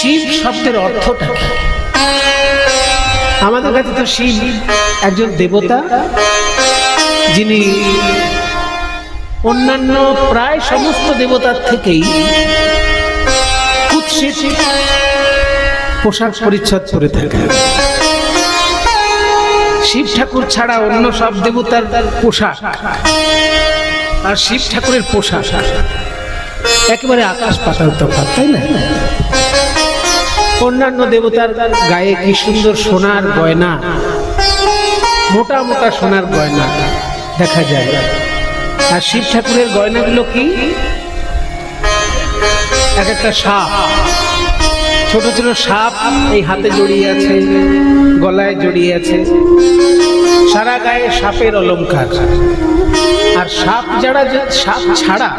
শিব শব্দের অর্থটা কি? আমাদের কাছে তো শিব একজন দেবতা, যিনি অন্যান্য প্রায় সমস্ত দেবতার থেকেই কুৎসিত পোশাক পরিচ্ছদ পরে থাকে। শিব ঠাকুর ছাড়া অন্য সব দেবতার পোশাক আর শিব ঠাকুরের পোশাক একেবারে আকাশ পাতাল তফাৎ, তাই না? অন্যান্য দেবতার গায়ে কি সুন্দর সোনার গয়না, মোটা মোটা সোনার গয়না দেখা যায়, আর শিব ঠাকুরের গয়নাগুলো কি? এক একটা সাপ, ছোট ছোট সাপ এই হাতে জড়িয়ে আছে, গলায় জড়িয়ে আছে, সারা গায়ে সাপের অলংকার। আর সাপ ছাড়া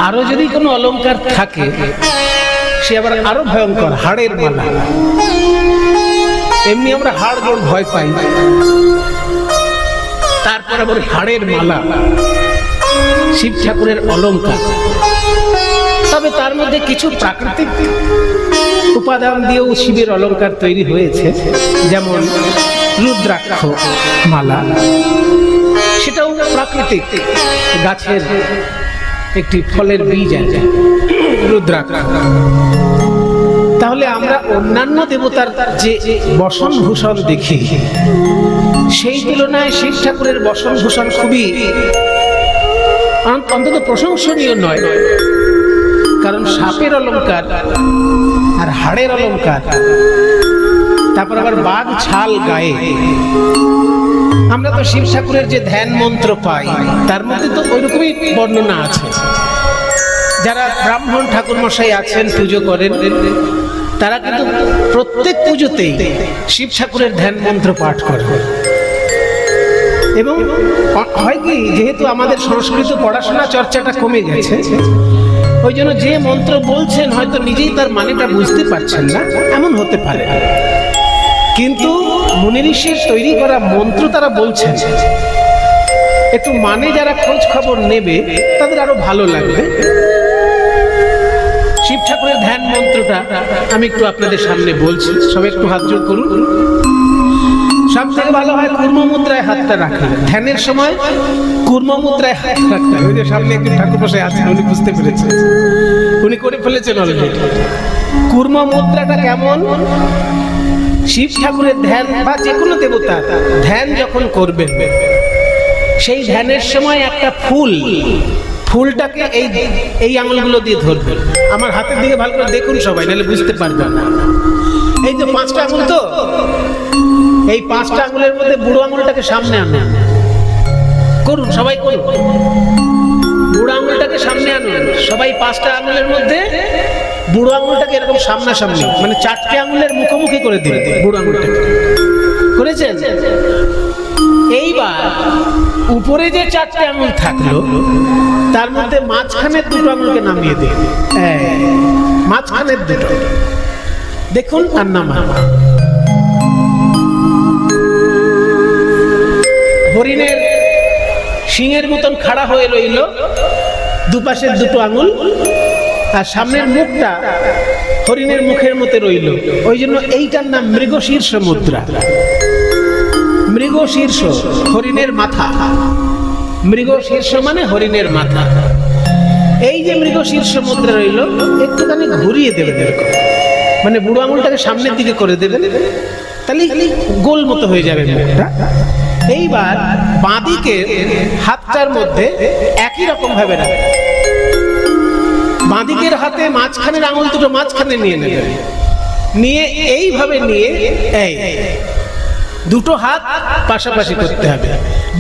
আরো যদি কোনো অলংকার থাকে সে আবার আরো ভয়ঙ্কর, হাড়ের মালা। এমনি আমরা হাড় জোড় ভয় পাই, তারপর আবার হাড়ের মালা, শিব ঠাকুরের অলংকার। তবে তার মধ্যে কিছু প্রাকৃতিক উপাদান দিয়েও শিবের অলংকার তৈরি হয়েছে, যেমন রুদ্রাক্ষ মালা, সেটাও প্রাকৃতিক, গাছের একটি ফলের বীজ আছে রুদ্রাক্ষ। তাহলে আমরা অন্যান্য দেবতার যে বসন ভূষণ দেখি, সেই তুলনায় শিব ঠাকুরের বসন ভূষণ খুবই অন্তত প্রশংসনীয় নয়। কারণ সাপের অলংকার আর হাড়ের অলংকার, তারপর আবার বাঘ ছাল গায়ে। আমরা তো শিব ঠাকুরের যে ধ্যান মন্ত্র পাই তার মধ্যে তো ওইরকমই বর্ণনা আছে। যারা ব্রাহ্মণ ঠাকুর মশাই আছেন, পুজো করেন, তারা কিন্তু প্রত্যেক পুজোতেই শিব ঠাকুরের ধ্যান মন্ত্র পাঠ করেন। এবং হয় কি, যেহেতু আমাদের সংস্কৃত পড়াশোনা চর্চাটা কমে গেছে, ওই জন্য যে মন্ত্র বলছেন হয়তো নিজেই তার মানেটা বুঝতে পারছেন না, এমন হতে পারে। কিন্তু মুনি ঋষির তৈরি করা মন্ত্র তারা বলছেন, একটু মানে যারা খোঁজ খবর নেবে তাদের আরো ভালো লাগবে। শিব ঠাকুরের ধ্যান মন্ত্রটা আমি একটু আপনাদের সামনে বলছি, সবাই একটু হাত জোড় করুন। সব থেকে ভালো হয় কুর্ম মুদ্রায় হাতটা রাখা, ধ্যানের সময় কুর্ম মুদ্রায় হাত রাখতে। ওই যে সামনে একজন ঠাকুর বসে আছেন, উনি বুঝতে পেরেছেন, উনি করে ফেলেছেন অলরেডি। কুর্ম মুদ্রাটা কেমন? শিব ঠাকুরের ধ্যান বা যে কোনো দেবতা ধ্যান যখন করবেন, সেই ধ্যানের সময় একটা ফুলটাকে এই আঙুলগুলো দিয়ে ধরবেন। আমার হাতের দিকে ভালো করে দেখুন সবাই, নাহলে বুঝতে পারবেন না। এই যে 5টা আঙুল, তো এই 5টা আঙুলের মধ্যে বুড়ো আঙুলটাকে সামনে আনুন। করুন, সবাই করুন। বুড়ো আঙুলটাকে সামনে আনুন সবাই। 5টা আঙুলের মধ্যে বুড়ো আঙুলটাকে এরকম সামনাসামনি, মানে 4টে আঙুলের মুখোমুখি করে দিন বুড়ো আঙুলটাকে। করেছেন? এইবার উপরে যে 4টে আঙুল থাকলো তার মধ্যে মাঝখানের 2টো আঙুলকে নামিয়ে দিন। মাঝখানের 2টো দেখুন, আর নামা। হরিণের সিংহের মতন খাড়া হয়ে রইল দুপাশের 2টো আঙুল, আর সামনের মুখটা হরিণের মুখের মতো রইল। ওই জন্য এইটার নাম মৃগশীর্ষ মুদ্রা। মৃগশীর্ষ, হরিণের মাথা। মৃগশীর্ষ মানে হরিণের মাথা। এই যে মৃগশীর্ষ মুদ্রা রইল, একটুখানি ঘুরিয়ে দেবেন এরকম, মানে বুড়ো আঙুলটাকে সামনের দিকে করে দেবেন, তাহলে গোল মতো হয়ে যাবে মুখটা। এইবার বাঁদিকে হাতটার মধ্যে একই রকম ভাবে রাখবেন। বাঁদিকের হাতে মাঝখানের আঙুল 2টো মাঝখানে নিয়ে নেবেন, নিয়ে এইভাবে নিয়ে এই 2টো হাত পাশাপাশি করতে হবে।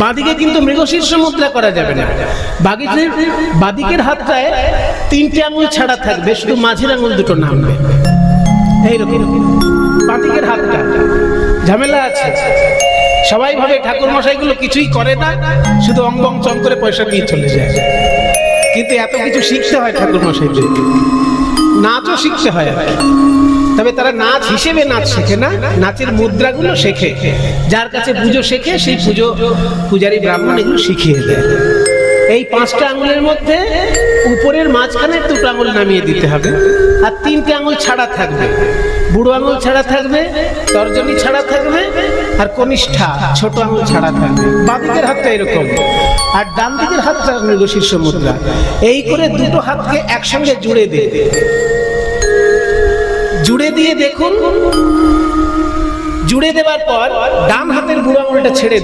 বাঁদিকে কিন্তু মৃগশীর্ষ মুদ্রা করা যাবে না। বাঁদিকের হাতটায় 3টে আঙুল ছাড়া থাকবে, শুধু মাঝের আঙুল 2টো নামবে। এইরকম বাঁদিকের হাতটা ঝামেলা আছে। সবাই ভাবে ঠাকুর মশাইগুলো কিছুই করে না, শুধু অঙ্গং চং করে পয়সা দিয়ে চলে যায়। কিন্তু এত কিছু শিখতে হয় ঠাকুর মশাইদের, নাচও শিখতে হয়। তবে তারা নাচ হিসেবে নাচ শেখে না, নাচের মুদ্রাগুলো শেখে। যার কাছে পুজো শেখে সেই পূজারী ব্রাহ্মণ এগুলো শিখিয়ে দেয়। এই 5টা আঙুলের মধ্যে উপরের মাঝখানে 2টো আঙুল নামিয়ে দিতে হবে, আর 3টে আঙুল ছাড়া থাকবে। বুড়ো আঙুল ছাড়া থাকবে, তর্জনী ছাড়া থাকবে, আর কনিষ্ঠা ছোট আঙুল ছাড়া থাকবে। বাঁ দিকের হাতটা এরকম, আর ডান দিকের হাতটা মৃগশীর্ষ মুদ্রা। এই করে 2টো হাতকে একসঙ্গে জুড়ে দিয়ে দেখুন, জুড়ে দেওয়ার পর ডান হাতের বুড়ো আঙুলটা ছেড়ে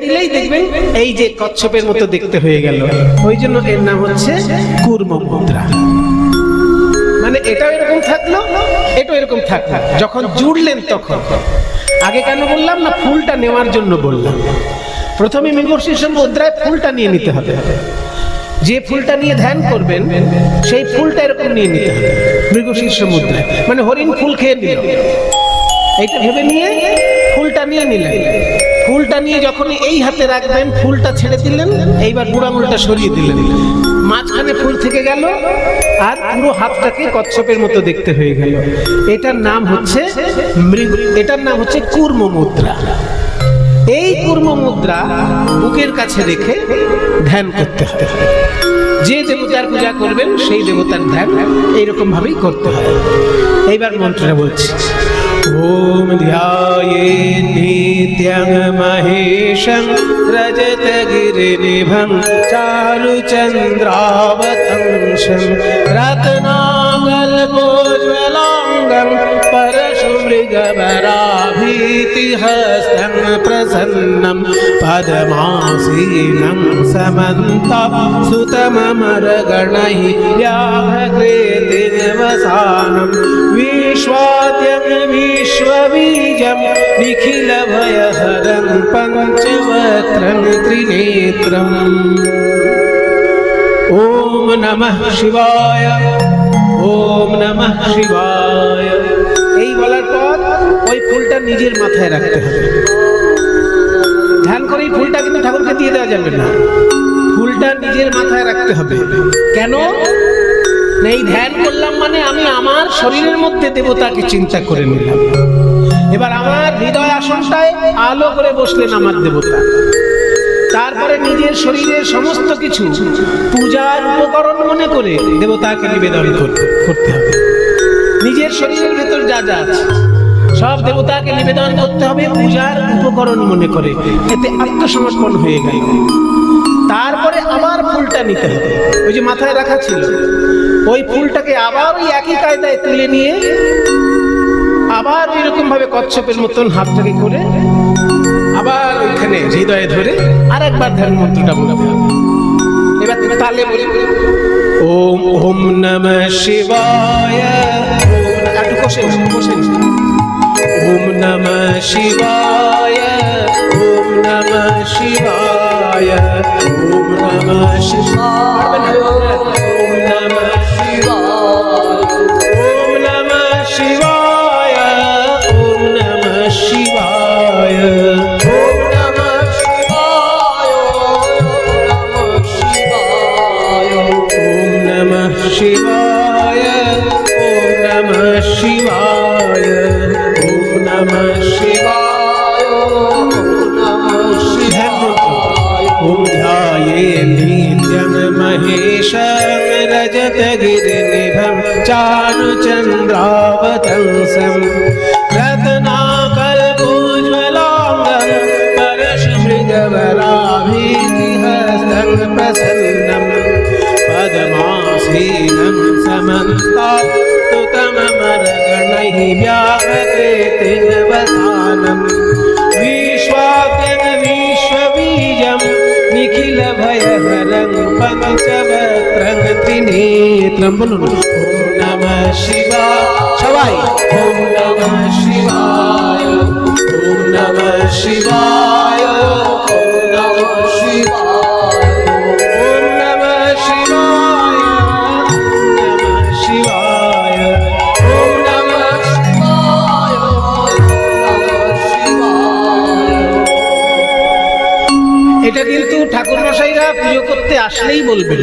দিলেই দেখবেন এই যে কচ্ছপের মতো দেখতে হয়ে গেল। ওই জন্য এর নাম হচ্ছে কূর্ম মুদ্রা। মানে এটাও এরকম থাকলো, এটাও এরকম থাকলো। যখন জুড়লেন তখন, আগে কেন বললাম না, ফুলটা নেওয়ার জন্য বললাম। প্রথমে মৃগশীর্ষ মুদ্রায় ফুলটা নিয়ে নিতে হবে। যে ফুলটা নিয়ে ধ্যান করবেন সেই ফুলটা এরকম নিয়ে নিতে হবে মৃগশীর্ষ মুদ্রায়। মানে হরিণ ফুল খেয়ে নিল, এইটা ভেবে নিয়ে ফুলটা নিয়ে নিলেন। ফুলটা নিয়ে যখন এই হাতে রাখবেন, ফুলটা ছেড়ে দিলেন, এইবার বুড়ো আঙুলটা সরিয়ে দিলেন, মাঝখানে ফুল থেকে গেল, আর পুরো হাতটাকে কচ্ছপের মতো দেখতে হয়ে গেল। এটার নাম হচ্ছে কূর্ম মুদ্রা। এই কূর্ম মুদ্রা বুকের কাছে রেখে ধ্যান করতে হবে। যে দেবতার পূজা করবেন সেই দেবতার ধ্যান এইরকম ভাবেই করতে হবে। এইবার মন্ত্রটা বলছি। ওম ধ্যায়েৎ নিত্যং মহেশং রজতগিরিনিভং চারুচন্দ্রাবতংশং রত্নাকল্পোজ্জ্বলাঙ্গং परशुमृगवराभीतिहस्तं प्रसन्नं पद्मासीनं समन्तसुतममरगणैः व्याघ्रेतिर्वसानं विश्वाद्यं विश्वबीजं निखिलभयहरं पञ्चवक्त्रं त्रिनेत्रम्। ॐ नमः शिवाय, ॐ नमः शिवाय। এই বলার পর ওই ফুলটা নিজের মাথায় রাখতে হবে। ধ্যান করে এই ফুলটা কিন্তু ঠাকুরকে দিয়ে দেওয়া যাবে না, ফুলটা নিজের মাথায় রাখতে হবে। কেন? এই ধ্যান করলাম মানে আমি আমার শরীরের মধ্যে দেবতাকে চিন্তা করে নিলাম। এবার আমার হৃদয় আসনটায় আলো করে বসলেন আমার দেবতা। তারপরে নিজের শরীরের সমস্ত কিছু পূজার উপকরণ মনে করে দেবতাকে নিবেদন করতে হবে। নিজের শরীরের ভেতর যা যা আছে সব দেবতাকে নিবেদন করতে হবে পূজার উপকরণ মনে করে। এতে আত্মসমর্পণ হয়ে গেল। তারপরে আবার ফুলটা নিতে হবে, ওই যে মাথায় রাখা ছিল ওই ফুলটাকে আবার ওই একই কায়দায় তুলে নিয়ে আবার এরকম ভাবে কচ্ছপের মতন হাতটাকে করে আবার ওইখানে হৃদয়ে ধরে আর একবার ধ্যান মন্ত্রটা বলতে হবে। এবার তালে বলি ওম ওম নমঃ শিবায়। ওম নমঃ শিবায়, ওম নমঃ শিবায়, ওম নমঃ শিবায়, ওম নমঃ শিবায়, ওম নমঃ শিবায়, ওম নমঃ শিবায়, ওম নমঃ শিবায়, ওম নমঃ শিবায়, ওম নমঃ শিবায়, ওম নমঃ শিবায়, ওম নমঃ শিবায়। ওম ধ্যায়েৎ নিত্যং মহেশং রজতগিরিনিভং চারুচন্দ্রাবতংশং রত্নাকল্পোজ্জ্বলাঙ্গং परशुमृगवराभीतिहस्तं प्रसन्नं पद्मासीनं समन्तसुतममरगणैः व्याघ्रेतिर्वसानं विश्वाद्यं विश्वबीजं निखिलभयहरं पञ्चवक्त्रं त्रिनेत्रं। बोलুন ওম নমঃ শিবায় সবাই। ওম নমঃ শিবায়, ওম নমঃ শিবায়, ওম নমঃ শিবায়, ওম নমঃ শিবায়, ওম নমঃ শিবায়, ওম নমঃ শিবায়। এটা কিন্তু ঠাকুর মশাইরা পুজো করতে আসলেই বলবেন,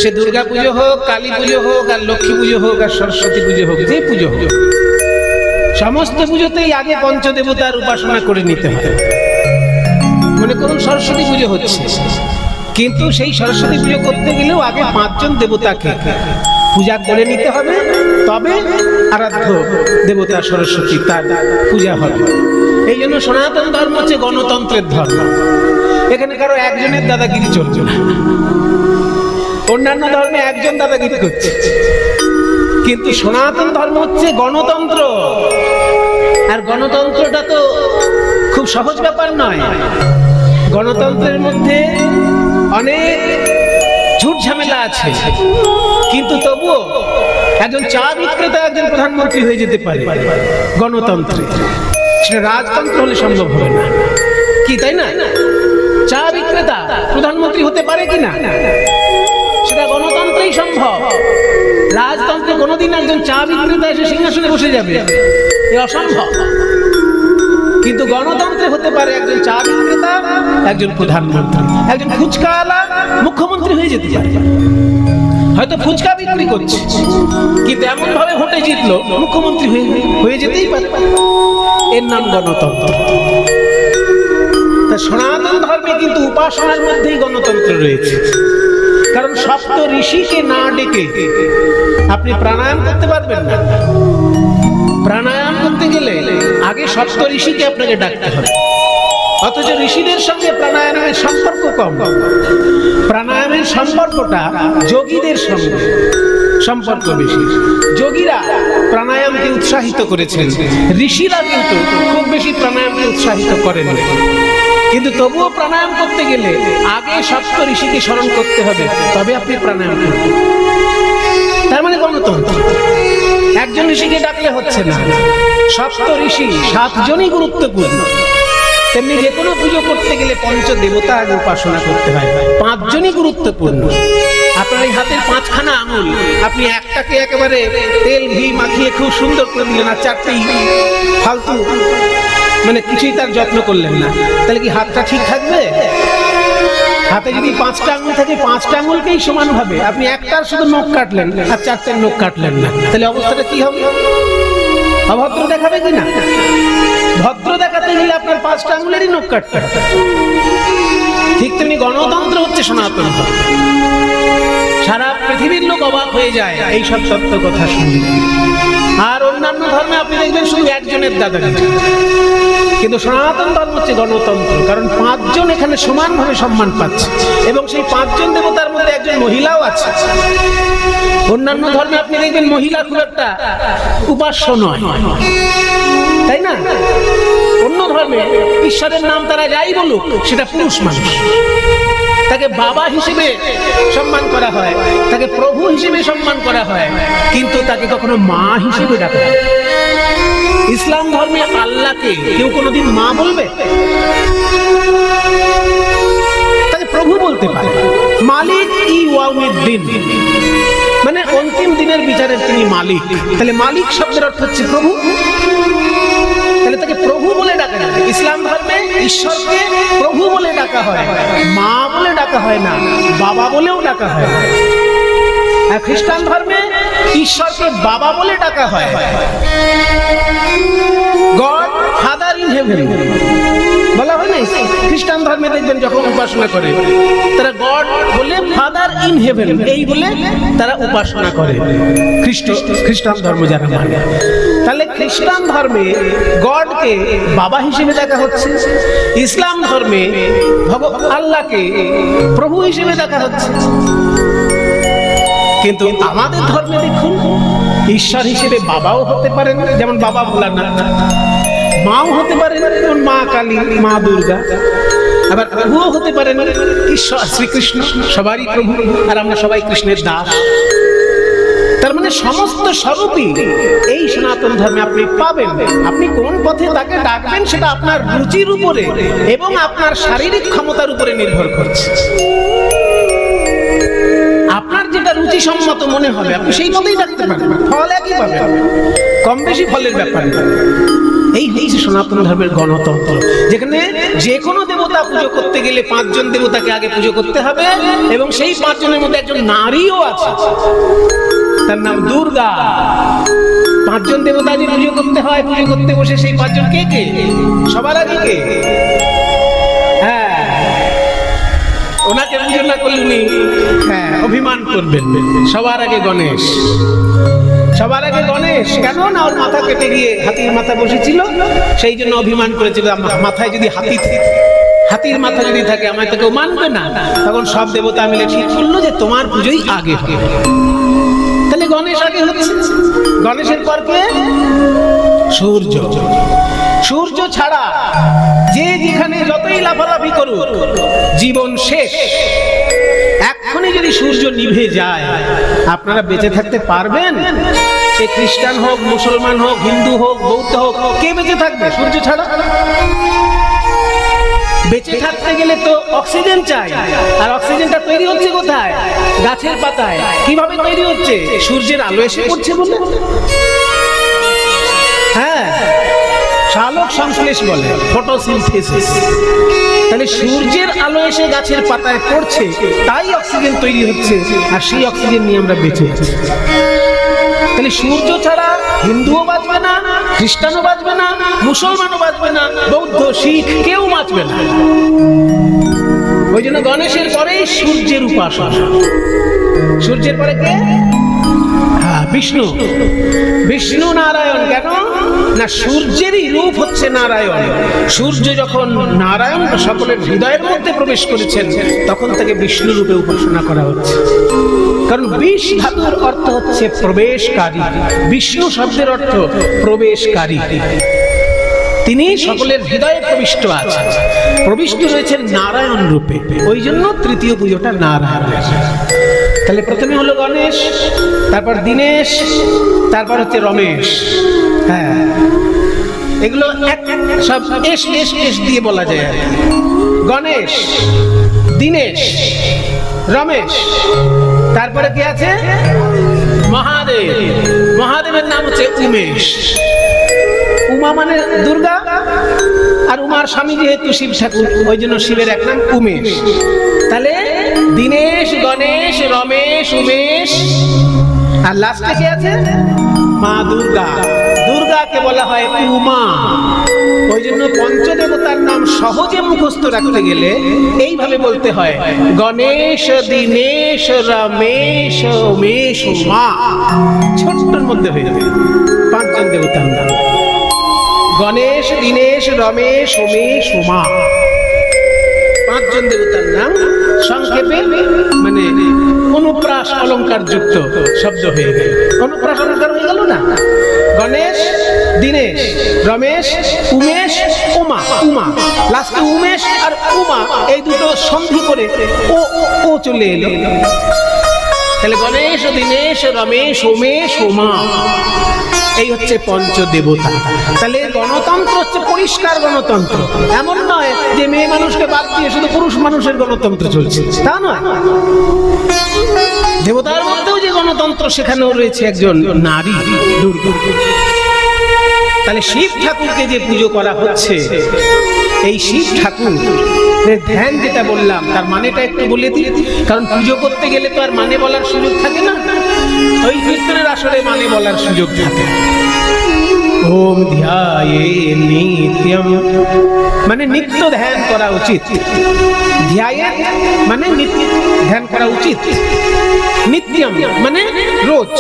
সে দুর্গা পুজো হোক, কালী পুজো হোক, আর লক্ষ্মী পুজো হোক, আর সরস্বতী পুজো হোক, যে পুজো হোক, সমস্ত পুজোতেই আগে পঞ্চদেবতার উপাসনা করে নিতে হয়। মনে করুন সরস্বতী পুজো হচ্ছে, কিন্তু সেই সরস্বতী পুজো করতে গেলেও আগে 5 জন দেবতাকে পূজা করে নিতে হবে, তবে আরাধ্য দেবতা সরস্বতী তার পূজা হবে। এই জন্য সনাতন ধর্ম হচ্ছে গণতন্ত্রের ধর্ম। এখানে কারো একজনের দাদাগিরি চলছে না। অন্যান্য ধর্মে একজন দাদাগিরি করছে, কিন্তু সনাতন ধর্ম হচ্ছে গণতন্ত্র। আর গণতন্ত্রটা তো খুব সহজ ব্যাপার নয়। গণতন্ত্রের মধ্যে অনেক ঝুট ঝামেলা আছে, কিন্তু তবুও একজন চা বিক্রেতা একজন প্রধানমন্ত্রী হয়ে যেতে পারে গণতন্ত্রে। সেটা রাজতন্ত্র হলে সম্ভব হবে না, কি তাই না? চা বিক্রেতা প্রধানমন্ত্রী হতে পারে কিনা, সেটা গণতন্ত্রেই সম্ভব। রাজতন্ত্রে কোনোদিন একজন চা বিক্রেতা এসে সিংহাসনে বসে যাবে, এ অসম্ভব। কিন্তু গণতন্ত্রে হতে পারে একজন চা বিক্রেতা একজন প্রধানমন্ত্রী, একজন ফুচকাওয়ালা মুখ্যমন্ত্রী হয়ে যেতে পারে। হয়তো ফুচকা বিক্রি করছে, কিন্তু এমন ভাবে ভোটে জিতলো মুখ্যমন্ত্রী হয়ে যেতেই পারে। এর নাম গণতন্ত্র। তা সনাতন ধর্মে কিন্তু উপাসনার মধ্যেই গণতন্ত্র রয়েছে। কারণ সপ্ত ঋষিকে না ডেকে আপনি প্রাণায়াম করতে পারবেন না। প্রাণায়াম করতে গেলে আগে সপ্ত ঋষিকে আপনাকে ডাকতে হবে, অথচ ঋষিদের সঙ্গে প্রাণায়ামের সম্পর্ক কম। প্রাণায়ামের সম্পর্কটা যোগীদের সঙ্গে সম্পর্ক বেশি। যোগীরা প্রাণায়ামকে উৎসাহিত করেছেন, ঋষিরা কিন্তু খুব বেশি প্রাণায়ামকে উৎসাহিত করেন। কিন্তু তবুও প্রাণায়াম করতে গেলে আগে সপ্ত ঋষিকে স্মরণ করতে হবে, তবে আপনি প্রাণায়াম করবেন। তার মানে গণতন্ত্র। একজন ঋষিকে ডাকলে হচ্ছে না, সপ্ত ঋষি 7 জনই গুরুত্বপূর্ণ। তেমনি যে কোনো পুজো করতে গেলে পঞ্চ দেবতা আগে উপাসনা করতে হয়, 5 জনই গুরুত্বপূর্ণ। আপনার এই হাতের 5খানা আঙুল, আপনি একটাকে একেবারে তেল ঘি মাখিয়ে খুব সুন্দর করে দিলেন, আর 4টেই ফালতু, মানে কিছুই তার যত্ন করলেন না, তাহলে কি হাতটা ঠিক থাকবে? হাতে যদি 5টা আঙুল থাকে, 5টা আঙুলকেই সমানভাবে আপনি একটার শুধু নখ কাটলেন আর 4টের নখ কাটলেন না, তাহলে অবস্থাটা কি হবে? অভদ্র দেখাবে কিনা? ভদ্র দেখাতে গেলে আপনার 5টা আঙুলেরই নখ কাটতে হবে। ঠিক তেমনি গণতন্ত্র হচ্ছে সনাতন ধর্ম। সারা পৃথিবীর লোক অবাক হয়ে যায় এই সব সত্য কথা শুনে। আর অন্যান্য ধর্মে আপনি দেখবেন শুধু একজনের দাদাগিরি, কিন্তু সনাতন ধর্ম হচ্ছে গণতন্ত্র। কারণ 5 জন এখানে সমানভাবে সম্মান পাচ্ছে, এবং সেই 5 জন দেবতার মধ্যে একজন মহিলাও আছে। অন্যান্য ধর্মে আপনি দেখবেন মহিলা খুব একটা উপাস্য নয়, তাই না? অন্য ধর্মে ঈশ্বরের নাম তারা যাই বলুক, সেটা পুরুষ মানুষ। তাকে বাবা হিসেবে সম্মান করা হয়, তাকে প্রভু হিসেবে সম্মান করা হয়, কিন্তু তাকে কখনো মা হিসেবে ডাকা হয়। ইসলাম ধর্মে আল্লাহকে কেউ কোনোদিন মা বলবে? তাকে প্রভু বলতে পারে। মালিক ইয়াউমিদ্দিন, মানে অন্তিম দিনের বিচারের তিনি মালিক। তাহলে মালিক শব্দের অর্থ হচ্ছে প্রভু, তাহলে তাকে প্রভু বলে ডাকা যায়। ইসলাম ধর্মে ঈশ্বরকে প্রভু বলে ডাকা হয়, মা বলে ডাকা হয় না, বাবা বলেও ডাকা হয়। আর খ্রিস্টান ধর্মে ঈশ্বরকে বাবা বলে ডাকা হয়, গড ফাদার ইন হেভেন বলা হয় না। খ্রিস্টান ধর্মে দেখবেন যখন উপাসনা করে তারা গড বলে ফাদার ইন হেভেন এই বলে তারা উপাসনা করে, খ্রিস্টান ধর্ম যারা মানে। তাহলে খ্রিস্টান ধর্মে গডকে বাবা হিসেবে দেখা হচ্ছে, ইসলাম ধর্মে আল্লাহকে প্রভু হিসেবে দেখা হচ্ছে। কিন্তু আমাদের ধর্মে দেখুন, ঈশ্বর হিসেবে বাবাও হতে পারেন, যেমন বাবা ভোলানাথ, মাও হতে পারেন যেমন মা কালী, মা দুর্গা, আবার প্রভুও হতে পারেন ঈশ্বর শ্রীকৃষ্ণ, সবারই প্রভু, আর আমরা সবাই কৃষ্ণের দাস। তার মানে সমস্ত স্বরূপই এই সনাতন ধর্মে আপনি পাবেন। আপনি কোন পথে তাকে ডাকবেন সেটা আপনার রুচির উপরে এবং আপনার শারীরিক ক্ষমতার উপরে নির্ভর করছে। আপনার যেটা রুচি সম্মত মনে হবে আপনি সেই মতেই ডাকতে পারবেন, ফল একই পাবেন, কম বেশি ফলের ব্যাপার। এই হচ্ছে সনাতন ধর্মের গণতন্ত্র, যেখানে যে কোনো দেবতা পুজো করতে গেলে 5 জন দেবতাকে আগে পুজো করতে হবে, এবং সেই 5 জনের মধ্যে একজন নারীও আছে, তার নাম দুর্গা। 5 জন দেবতা যে পুজো করতে হয়, পুজো করতে বসে সেই 5 জন কে কে? সবার আগে কে? হ্যাঁ, ওনাকে পুজো না করলে উনি হ্যাঁ অভিমান করবেন। সবার আগে গণেশ, সবার আগে গণেশ। কেন না ওর মাথা কেটে গিয়ে হাতির মাথা বসেছিল, সেই জন্য অভিমান করেছিল মাথায় যদি হাতির মাথা যদি থাকে আমায় তো কেউ মানবে না। তখন সব দেবতা মিলে ঠিক করলো যে তোমার পুজোই আগে হবে। তাহলে গণেশ আগে হচ্ছে। গণেশের পর কে? সূর্য। সূর্য ছাড়া যে যেখানে যতই লাফালাফি করুক জীবন শেষ। এক্ষুনি যদি সূর্য নিভে যায় আপনারা বেঁচে থাকতে পারবেন? সে খ্রিস্টান হোক, মুসলমান হোক, হিন্দু হোক, বৌদ্ধ হোক, কে বেঁচে থাকবে সূর্য ছাড়া? বেঁচে থাকতে গেলে তো অক্সিজেন চাই, আর অক্সিজেনটা তৈরি হচ্ছে কোথায়? গাছের পাতায়। কিভাবে তৈরি হচ্ছে? সূর্যের আলো এসে পড়ছে বলে। হ্যাঁ, সালোক সংশ্লেষ বলে, ফটোসিনথেসিস। তাহলে সূর্যের আলো এসে গাছের পাতায় পড়ছে, তাই অক্সিজেন তৈরি হচ্ছে, আর সেই অক্সিজেন নিয়ে আমরা বেঁচে আছি। তাহলে সূর্য ছাড়া হিন্দুও বাঁচবে না, খ্রিস্টানও বাঁচবে না, মুসলমানও বাঁচবে না, বৌদ্ধ, শিখ কেউ বাঁচবে না। ওই জন্য গণেশের পরেই সূর্যের উপাসনা। সূর্যের পরে কে? বিষ্ণু। বিষ্ণু নারায়ণ। কেন না সূর্যেরই রূপ হচ্ছে নারায়ণ। সূর্য যখন নারায়ণ সকলের হৃদয়ের মধ্যে প্রবেশ করেছেন তখন থেকে বিষ্ণু রূপে উপাসনা করা হচ্ছে। কারণ বিষ ধাতুর অর্থ হচ্ছে প্রবেশকারী। বিষ্ণু শব্দের অর্থ প্রবেশকারী। তিনি সকলের হৃদয়ে প্রবিষ্ট আছেন, প্রবিষ্ট রয়েছেন নারায়ণ রূপে। ওই জন্য তৃতীয় পুজোটা নারায়ণ। তাহলে প্রথমে হলো গণেশ, তারপর দীনেশ, তারপর হচ্ছে রমেশ। হ্যাঁ, এগুলো সব এস এস এস দিয়ে বলা যায়। গণেশ, দীনেশ, রমেশ, তারপরে কি আছে? মহাদেব। মহাদেবের নাম হচ্ছে উমেশ। উমা মানে দুর্গা, আর উমার স্বামী যেহেতু শিব ঠাকুর, ওই জন্য শিবের এক নাম উমেশ। তাহলে দীনেশ, গণেশ, রমেশ, উমেশ, আর লাস্টে কে আছে? মা দুর্গা। দুর্গাকে বলা হয় উমা। ওই জন্য পঞ্চদেবতার নাম সহজে মুখস্থ রাখতে গেলে এইভাবে বলতে হয়: গণেশ, দীনেশ, রমেশ, উমেশ, উমা। ছোট্টর মধ্যে হয়ে যাবে পাঁচজন দেবতার নাম: গণেশ, দীনেশ, রমেশ, উমেশ, উমা। পাঁচজন দেবতার নাম সংক্ষেপে মানে অনুপ্রাস অলঙ্কার যুক্ত শব্দ হয়ে গেল। অনুপ্রাস অলঙ্কার হয়ে গেল না? গণেশ, দীনেশ, রমেশ, উমেশ, উমা। উমা লাস্টে উমেশ আর উমা এই দুটো সন্ধি করে ও ও চলে এলো। তাহলে গণেশ, দীনেশ, রমেশ, উমেশ, উমা, এই হচ্ছে পঞ্চদেবতা। তাহলে গণতন্ত্র হচ্ছে পরিষ্কার গণতন্ত্র। এমন নয় যে মেয়ে মানুষকে বাদ দিয়ে শুধু পুরুষ মানুষের গণতন্ত্র চলছে, তা নয়। দেবতার মধ্যেও যে গণতন্ত্র, সেখানেও রয়েছে একজন নারী, দুর্গা। তাহলে শিব ঠাকুরকে যে পুজো করা হচ্ছে, এই শিব ঠাকুর ধ্যান যেটা বললাম তার মানেটা একটু বলে দিই, কারণ পুজো করতে গেলে তো আর মানে বলার সুযোগ থাকে না। ওই কীর্তনের আসরে মানে বলার সুযোগ থাকে। ওম ধ্যায়ে নিত্যম মানে নিত্য ধ্যান করা উচিত। ধ্যায়ে মানে নিত্য ধ্যান করা উচিত। নিত্যম মানে রোজ,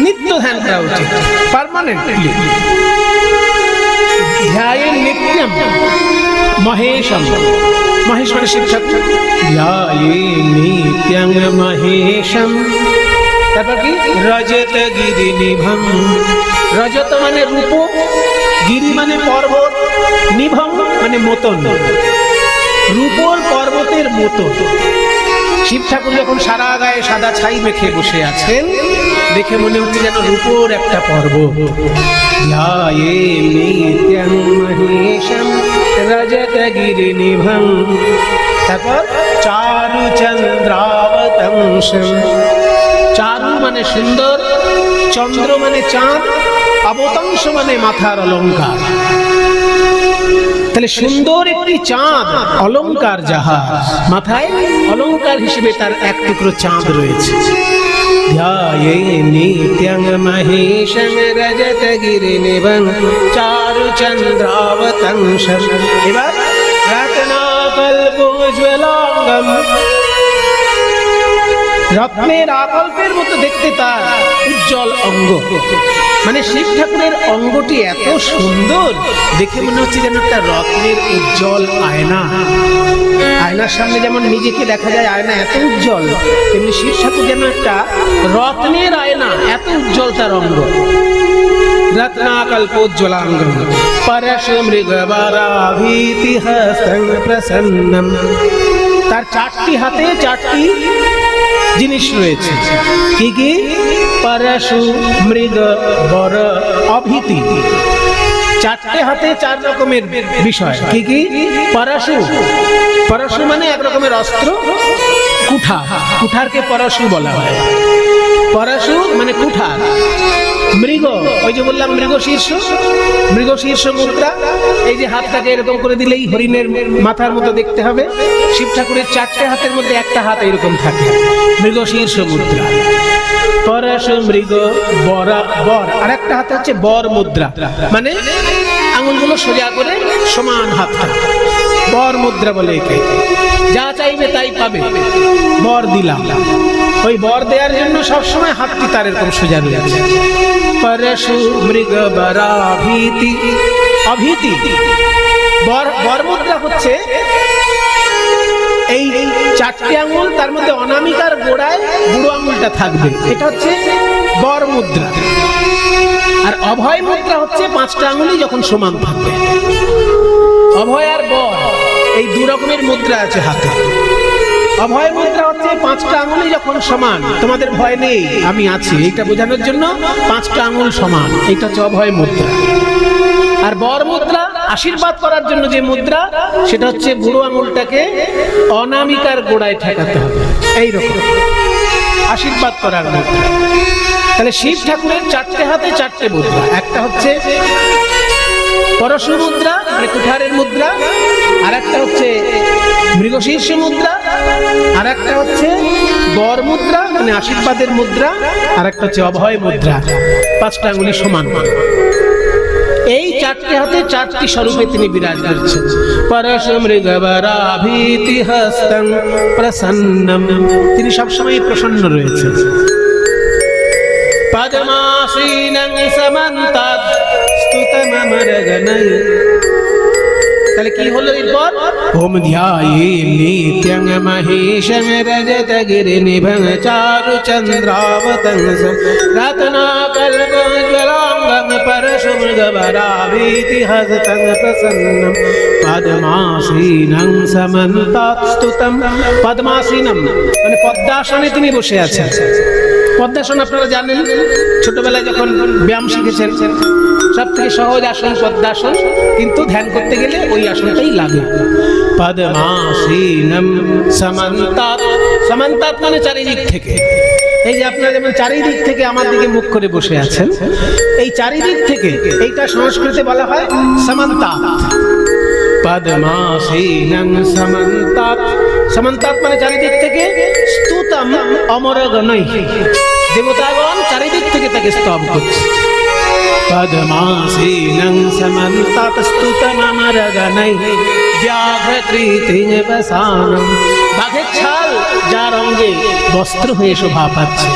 নিত্য ধ্যান করা উচিত, পার্মানেন্টলি। ধ্যায়ে নিত্যম মহেশম। মহেশ মানে শিব ঠাকুর। ধ্যায়ে নিত্যং মহেশম। তারপর কি? রজত গিরি নিভম। রজত মানে রূপ, গিরি মানে পর্বত, নিভম মানে মতন, রূপর পর্বতের মতো। শিব ঠাকুর যখন সারা গায়ে সাদা ছাই মেখে বসে আছেন, দেখে মনে হচ্ছে যেন রূপর একটা পর্বত। ধ্যায়ে নিত্যং মহেশম রজত গিরি নিভম। তারপর চারু চন্দ্রাবতংশম। চারু মানে সুন্দর, চন্দ্র মানে চাঁদ, অবতংশ মানে মাথার অলঙ্কার। তাহলে সুন্দর একটি চাঁদ, অলঙ্কার যাহা, মাথায় অলঙ্কার হিসেবে তার এক টুকরো চাঁদ রয়েছে। ধ্যায়ে নিত্যং মহেশম রজত গিরি নিভং চারু চন্দ্রাবতংশম। এবার রত্নাকল্প কল্পজ্জ্বলাঙ্গম, রত্নের আকল্পের মতো দেখতে তার উজ্জ্বল অঙ্গ। মানে শিব ঠাকুরের অঙ্গটি এত সুন্দর, দেখে মনে হচ্ছে যেন একটা রত্নের উজ্জ্বল আয়না। আয়নার সামনে যেমন নিজেকে দেখা যায়, আয়না এত উজ্জ্বল, তেমনি শিব ঠাকুর যেন একটা রত্নের আয়না, এত উজ্জ্বল তার অঙ্গ। রত্নাকল্পোজ্জ্বলাঙ্গম পরশুমৃগবরাভীতি হস্তং প্রসন্নম। তার চারটি হাতে চারটি জিনিস রয়েছে। কি কি? পরশু, মৃগ, বর, অভীতি। চারটে হাতে চার রকমের বিষয়। কি কি? পরশু, পরশু মানে এক রকমের অস্ত্র। কুঠার, কুঠারকে পরশু বলা হয়। পরশু মানে কুঠার। মৃগ, ওই যে বললাম মৃগশীর্ষ, মৃগশীর্ষ মুদ্রা। এই যে হাতটাকে এরকম করে দিলেই হরিণের মাথার মতো দেখতে হবে। শিব ঠাকুরের চারটে হাতের মধ্যে একটা হাত এরকম থাকে, মৃগশীর্ষ মুদ্রা। পরশু, মৃগ, বরা, বর। আর একটা হাতে হচ্ছে বর মুদ্রা, মানে আঙুলগুলো সোজা করে সমান হাতটা, বর মুদ্রা বলে একে। যা চাইবে তাই পাবে, বর দিলাম। ওই বর দেওয়ার জন্য সবসময় হাতটি তার এরকম সোজা রয়েছে। পরশু, মৃগ, বরাভীতি, অভীতি। বর মুদ্রা হচ্ছে এই চারটি আঙুল, তার মধ্যে অনামিকার গোড়ায় বুড়ো আঙুলটা থাকবে, এটা হচ্ছে বর মুদ্রা। আর অভয় মুদ্রা হচ্ছে পাঁচটা আঙুলই যখন সমান থাকবে। অভয় আর বর এই দু রকমের মুদ্রা আছে হাতে। অভয় মুদ্রা হচ্ছে পাঁচটা আঙুলই যখন সমান, তোমাদের ভয় নেই, আমি আছি, এইটা বোঝানোর জন্য পাঁচটা আঙুল সমান, এটা হচ্ছে অভয় মুদ্রা। আর বর মুদ্রা আশীর্বাদ করার জন্য যে মুদ্রা, সেটা হচ্ছে বুড়ো আঙুলটাকে অনামিকার গোড়ায় ঠেকাতে হবে, এইরকম আশীর্বাদ করার মুদ্রা। তাহলে শিব ঠাকুরের চারটে হাতে চারটে মুদ্রা। একটা হচ্ছে পরশু মুদ্রা, মানে কুঠারের মুদ্রা। আর একটা হচ্ছে মৃগশীর্ষ মুদ্রা। আর একটা হচ্ছে বর মুদ্রা, মানে আশীর্বাদের মুদ্রা। আর একটা হচ্ছে অভয় মুদ্রা, পাঁচটা আঙুলি সমান। এই চারটে হাতে চারটি স্বরূপে তিনি বিরাজ করছেন। পরশু, মৃগ, বরাভীতি হস্তং প্রসন্নম। তিনি সবসময় প্রসন্ন রয়েছেন। পদ্মাসীনং সমন্তাৎ স্তুতমমরগণৈ। তাহলে কি হলো এরপর? ওম ধ্যায়ে নিত্যং মহেশং রজতগিরিনিভং চারুচন্দ্রাবতংসং রত্নাকল্পজ্জ্বলাঙ্গম পরশু, মৃগ, বরাভীতি হস্তং প্রসন্নম পদ্মাসীনং সমন্তাৎ স্তুতম। পদ্মাসীনম মানে পদ্মাসনে তিনি বসে আছেন। পদ্মাসন আপনারা জানেন, ছোটবেলায় যখন ব্যায়াম শিখেছেন, সব থেকে সহজ আসন পদ্মাসন, কিন্তু ধ্যান করতে গেলে ওই আসনটাই লাগে। পদ্মাসীনম সমন্তাৎ, সমন্তাৎ মানে চারিদিক থেকে। এই যে আপনারা যেমন চারিদিক থেকে আমার দিকে মুখ করে বসে আছেন, এই চারিদিক থেকে, এইটা সংস্কৃতে বলা হয় সমন্তাৎ। পদ্মাসীনং সমন্তাৎ, সমন্তাৎ মানে চারিদিক থেকে। স্তুতম অমরগণৈ, দেবতাগণ চারিদিক থেকে তাকে স্তব করছে। পদ্মাসীনং সমন্তাৎ স্তুতমমরগণৈ ব্যাঘ্রকৃতিং বসানম। বাঘের ছাল যার অঙ্গে বস্ত্র হয়ে শোভা পাচ্ছে।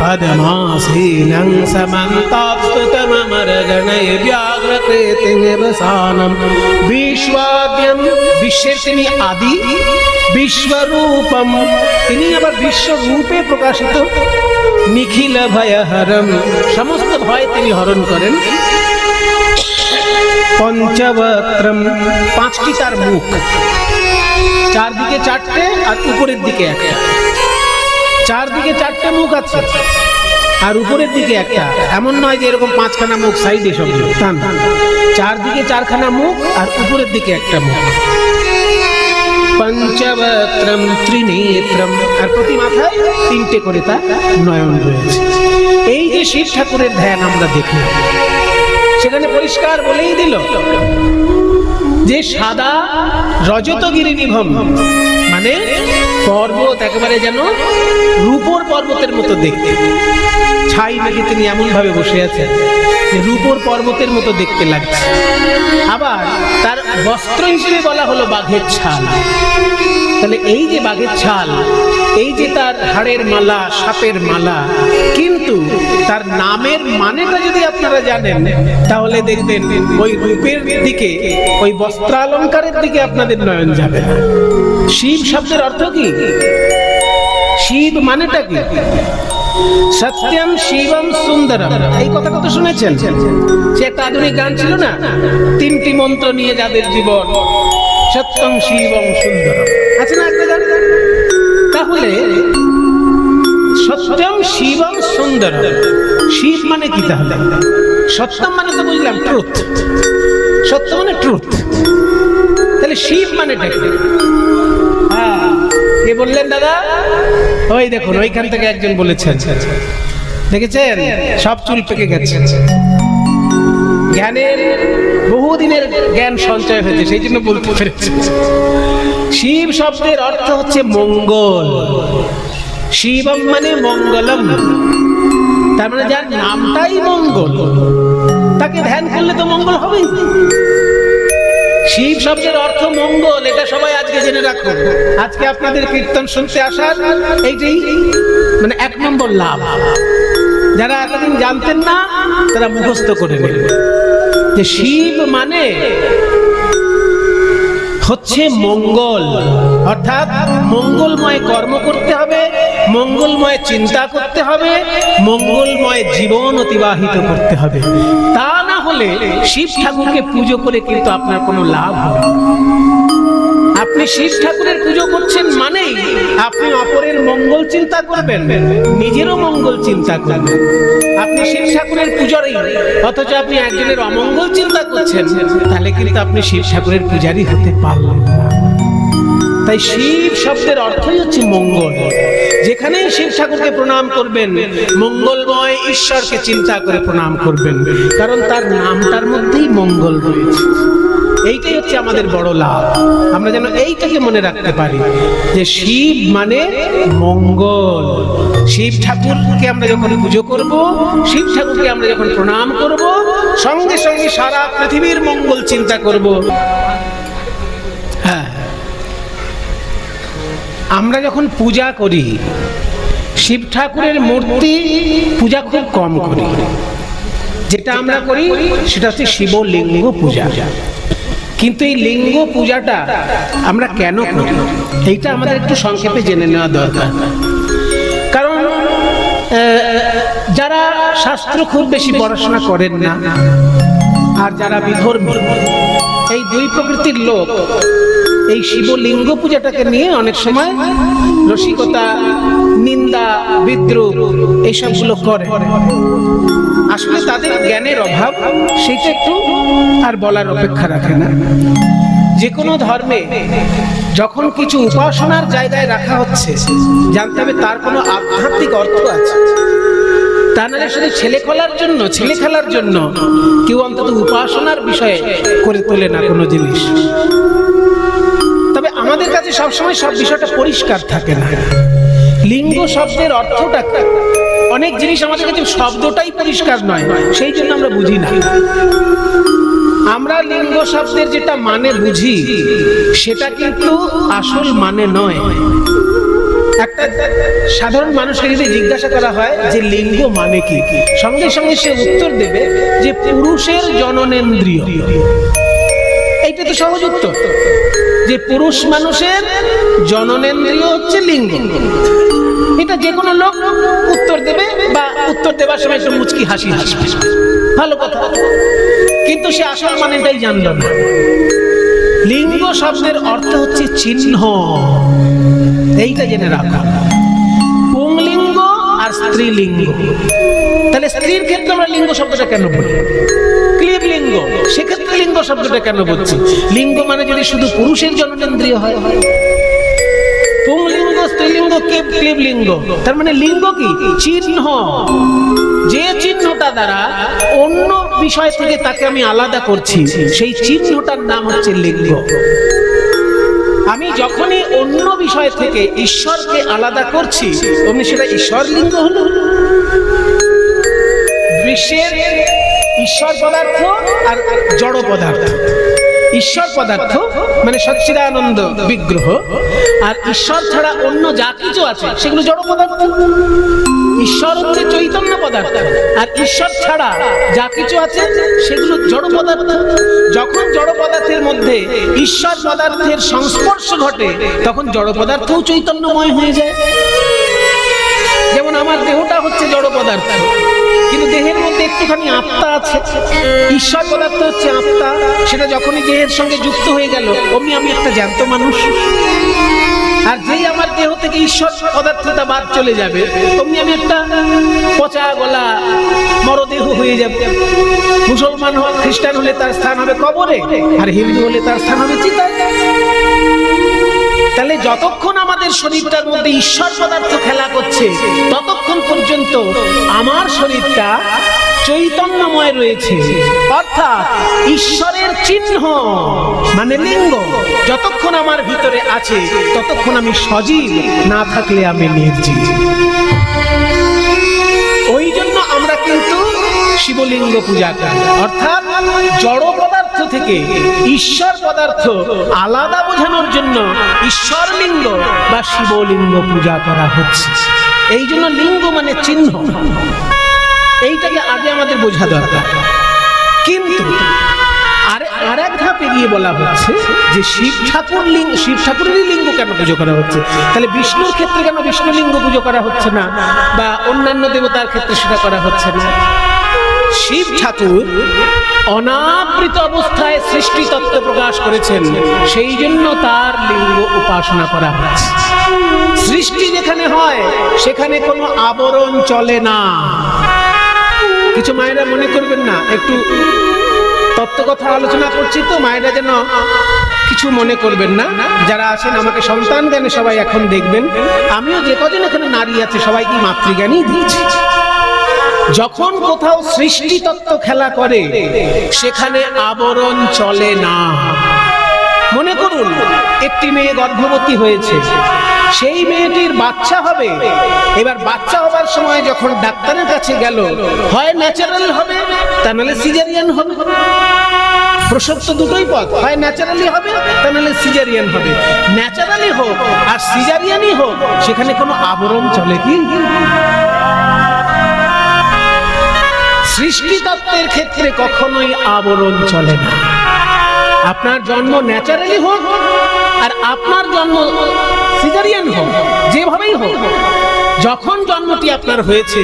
পদ্মাসীনং সমন্তাৎ স্তুতমমরগণৈ ব্যাঘ্রকৃতিং বসানম। বিশ্বদ্যম, বিশ্বের তিনি আদি। বিশ্বরূপম, তিনি আবার বিশ্বরূপে প্রকাশিত। নিখিল ভয়হরম, সমস্ত ভয় তিনি হরণ করেন। পঞ্চবক্ত্রম, পাঁচটি তার মুখ, চারদিকে চারটে আর উপরের দিকে একটা। চারদিকে চারটে মুখ আছে আর উপরের দিকে একটা। এমন নয় যে এরকম পাঁচখানা মুখ সাইডে সব, তা না, চারদিকে চারখানা মুখ আর উপরের দিকে একটা মুখ। পঞ্চবক্ত্রম ত্রিনেত্রম, আর প্রতি মাথায় তিনটে করে তার নয়ন রয়েছে। এই যে শিব ঠাকুরের ধ্যান আমরা দেখলাম, সেখানে পরিষ্কার বলেই দিল যে সাদা রজতগিরিনিভম, মানে পর্বত একেবারে যেন রূপোর পর্বতের মতো দেখতে। ছাই মেঘে তিনি এমন ভাবে বসে আছেন যে রূপোর পর্বতের মতো দেখতে লাগছে। আবার তার বস্ত্র হিসেবে বলা হলো বাঘের ছাল। তাহলে এই যে বাঘের ছাল, এই যে তার হাড়ের মালা, সাপের মালা, কিন্তু তার নামের মানেটা যদি আপনারা জানেন তাহলে দেখবেন ওই রূপের দিকে, ওই বস্ত্রালঙ্কারের দিকে আপনাদের নয়ন যাবে না। শিব শব্দের অর্থ কি? শিব মানেটা কি? সত্যম শিবম সুন্দরম। এই কথা কত শুনেছেন? সে একটা আধুনিক গান ছিল না, তিনটি মন্ত্র নিয়ে যাদের জীবন, সত্যম শিবম সুন্দরম, আছে না একটা গান? তাহলে সত্যম শিবম সুন্দরম, শিব মানে কি? তাহলে সত্যম মানে তো বুঝলাম ট্রুথ, সত্য মানে ট্রুথ। তাহলে শিব মানেটা কি? কে বললেন দাদা? ওই দেখুন ওইখান থেকে একজন বলেছেন, দেখেছেন সব চুল পেকে গেছে। জ্ঞানের বহুদিনের জ্ঞান সঞ্চয় হয়েছে, সেই জন্য বলতে পেরেছে। শিব শব্দের অর্থ হচ্ছে মঙ্গল। শিবম মানে মঙ্গলম, তার মানে যার নামটাই মঙ্গল, তাকে ধ্যান করলে তো মঙ্গল হবেই। শিব শব্দের অর্থ মঙ্গল, এটা সবাই আজকে জেনে রাখুন। আজকে আপনাদের কীর্তন শুনতে আসার এইটাই মানে 1 নম্বর লাভ। যারা এতদিন জানতেন না তারা মুখস্থ করে নেবেন যে শিব মানে হচ্ছে মঙ্গল, অর্থাৎ মঙ্গলময় কর্ম করতে হবে, মঙ্গলময় চিন্তা করতে হবে, মঙ্গলময় জীবন অতিবাহিত করতে হবে। তা না হলে শিব ঠাকুরকে পুজো করে কিন্তু আপনার কোনো লাভ হবে না। আপনি শিব ঠাকুরের পুজো করছেন মানেই আপনি অপরের মঙ্গল চিন্তা করবেন, নিজেরও মঙ্গল চিন্তা করবেন। আপনি শিব ঠাকুরের পূজারী অথচ আপনি একজনের অমঙ্গল চিন্তা করছেন, তাহলে কিন্তু আপনি শিব ঠাকুরের পূজারী হতে পারলেন না। তাই শিব শব্দের অর্থই হচ্ছে মঙ্গল। যেখানেই শিব ঠাকুরকে প্রণাম করবেন, মঙ্গলময় ঈশ্বরকে চিন্তা করে প্রণাম করবেন, কারণ তার নামটার মধ্যেই মঙ্গল রয়েছে। এইটাই হচ্ছে আমাদের বড় লাভ। আমরা যেন এইটাকে মনে রাখতে পারি যে শিব মানে মঙ্গল। শিব ঠাকুরকে আমরা যখন পুজো করব, শিব ঠাকুরকে আমরা যখন প্রণাম করব, সঙ্গে সঙ্গে সারা পৃথিবীর মঙ্গল চিন্তা করব। হ্যাঁ, আমরা যখন পূজা করি শিব ঠাকুরের মূর্তি পূজা খুব কম করি। যেটা আমরা করি সেটা হচ্ছে শিবলিঙ্গ পূজা। কিন্তু এই লিঙ্গ পূজাটা আমরা কেন করি এইটা আমাদের একটু সংক্ষেপে জেনে নেওয়া দরকার। কারণ যারা শাস্ত্র খুব বেশি পড়াশোনা করেন না আর যারা বিধর্মী, এই দুই প্রকৃতির লোক এই শিবলিঙ্গ পূজাটাকে নিয়ে অনেক সময় রসিকতা, নিন্দা, বিদ্রুপ এইসবগুলো করে। আসলে তাদের জ্ঞানের অভাব, সেটা একটু আর বলার অপেক্ষা রাখে না। যে কোনো ধর্মে যখন কিছু উপাসনার জায়গায় রাখা হচ্ছে, জানতে হবে তার কোনো আধ্যাত্মিক অর্থ আছে। তা নাহলে শুধু ছেলে খেলার জন্য কেউ অন্তত উপাসনার বিষয়ে করে তোলে না কোনো জিনিস। তবে আমাদের কাছে সবসময় সব বিষয়টা পরিষ্কার থাকে না। লিঙ্গ শব্দের অর্থটা, অনেক জিনিস আমাদের কাছে শব্দটাই পরিষ্কার নয়, সেই জন্য আমরা বুঝি না। আমরা লিঙ্গ শব্দের যেটা মানে বুঝি সেটা কিন্তু আসল মানে নয়। একটা সাধারণ মানুষকে যদি জিজ্ঞাসা করা হয় যে লিঙ্গ মানে কি, সঙ্গে সঙ্গে সে উত্তর দেবে যে পুরুষের জননেন্দ্রিয়। এইটা তো সহজ উত্তর, যে পুরুষ মানুষের জননেন্দ্রিয় হচ্ছে লিঙ্গ। এটা যে কোনো লোক উত্তর দেবে, বা উত্তর দেবার সময় একটু মুচকি হাসি হাসবে, ভালো কথা। কিন্তু সে আসল মানেটাই জানলো না। লিঙ্গ শব্দের অর্থ হচ্ছে চিহ্ন, এইটা জেনে রাখা। পুংলিঙ্গ আর স্ত্রীলিঙ্গ। তাহলে স্ত্রীর ক্ষেত্রে আমরা লিঙ্গ শব্দটা কেন বলি? ক্লীবলিঙ্গ, সেক্ষেত্রে লিঙ্গ শব্দটা কেন বলছি? লিঙ্গ মানে যদি শুধু পুরুষের জননেন্দ্রিয় হয়, পুংলিঙ্গ, স্ত্রীলিঙ্গ, ক্লীবলিঙ্গ, তার মানে লিঙ্গ কি? চিহ্ন। যে চিহ্নটা দ্বারা অন্য বিষয় থেকে তাকে আমি আলাদা করছি, সেই চিহ্নটার নাম হচ্ছে লিঙ্গ। আমি যখনই অন্য বিষয় থেকে ঈশ্বরকে আলাদা করছি, অমনি সেটা ঈশ্বর লিঙ্গ হলো। বিশ্বের ঈশ্বর পদার্থ আর জড় পদার্থ। ঈশ্বর পদার্থ মানে সচ্চিদানন্দ বিগ্রহ, আর ঈশ্বর ছাড়া অন্য যা কিছু আছে সেগুলো জড় পদার্থ। ঈশ্বর হচ্ছে চৈতন্য পদার্থ, আর ঈশ্বর ছাড়া যা কিছু আছে সেগুলো জড় পদার্থ। যখন জড় পদার্থের মধ্যে ঈশ্বর পদার্থের সংস্পর্শ ঘটে তখন জড় পদার্থও চৈতন্যময় হয়ে যায়। যেমন আমার দেহটা হচ্ছে জড় পদার্থ, কিন্তু দেহের মধ্যে একটুখানি আত্মা আছে। ঈশ্বর পদার্থ হচ্ছে আত্মা, সেটা যখনই দেহের সঙ্গে যুক্ত হয়ে গেল অমনি আমি একটা জ্যান্ত মানুষ। আর যেই আমার দেহ থেকে ঈশ্বর পদার্থটা বাদ চলে যাবে অমনি আমি একটা পচা গলা মরদেহ হয়ে যাবে। মুসলমান হোক, খ্রিস্টান হলে তার স্থান হবে কবরে, আর হিন্দু হলে তার স্থান হবে চিতায়। তাহলে যতক্ষণ আমাদের শরীরটার মধ্যে ঈশ্বর পদার্থ খেলা করছে ততক্ষণ পর্যন্ত আমার শরীরটা চৈতন্যময় রয়েছে, অর্থাৎ ঈশ্বরের চিহ্ন মানে লিঙ্গ যতক্ষণ আমার ভিতরে আছে ততক্ষণ আমি সজীব, না থাকলে আমি নির্জীব। ওই জন্য আমরা কিন্তু শিবলিঙ্গ পূজা করি, অর্থাৎ জড় পদার্থ থেকে ঈশ্বর পদার্থ আলাদা বোঝানোর জন্য ঈশ্বর লিঙ্গ বা শিবলিঙ্গ পূজা করা হচ্ছে। এই জন্য লিঙ্গ মানে চিহ্ন, এইটাকে আগে আমাদের বোঝা দরকার। কিন্তু আর এক ধাপ এগিয়ে বলা হচ্ছে যে শিব ঠাকুরেরই লিঙ্গ কেন পুজো করা হচ্ছে? তাহলে বিষ্ণুর ক্ষেত্রে কেন বিষ্ণু লিঙ্গ পুজো করা হচ্ছে না, বা অন্যান্য দেবতার ক্ষেত্রে সেটা করা হচ্ছে না? শিব ঠাকুর অনাবৃত অবস্থায় সৃষ্টি তত্ত্ব প্রকাশ করেছেন, সেই জন্য তার লিঙ্গ উপাসনা করা হচ্ছে। সৃষ্টি যেখানে হয় সেখানে কোনো আবরণ চলে না। কিছু মায়েরা মনে করবেন না, একটু তত্ত্ব কথা আলোচনা করছি তো, মায়েরা যেন কিছু মনে করবেন না। যারা আছেন আমাকে সন্তান জ্ঞানে সবাই এখন দেখবেন, আমিও যে কজন এখানে নারী আছে সবাইকে মাতৃজ্ঞানই দিয়েছি। যখন কোথাও সৃষ্টি তত্ত্ব খেলা করে সেখানে আবরণ চলে না। মনে করুন একটি মেয়ে গর্ভবতী হয়েছে, সেই মেয়েটির বাচ্চা হবে। এবার বাচ্চা হবার সময় যখন ডাক্তারের কাছে গেল, হয় ন্যাচারাল হবে তা নাহলে সিজারিয়ান হবে। প্রসব তো দুটোই পথ, হয় ন্যাচারালি হবে তা নাহলে সিজারিয়ান হবে। ন্যাচারালি হোক আর সিজারিয়ানই হোক, সেখানে কোনো আবরণ চলে কি? সৃষ্টি তত্ত্বের ক্ষেত্রে কখনোই আবরণ চলে না। আপনার জন্ম ন্যাচারালি হোক আর আপনার জন্ম সিজারিয়ান হোক, যেভাবেই হোক, যখন জন্মটি আপনার হয়েছে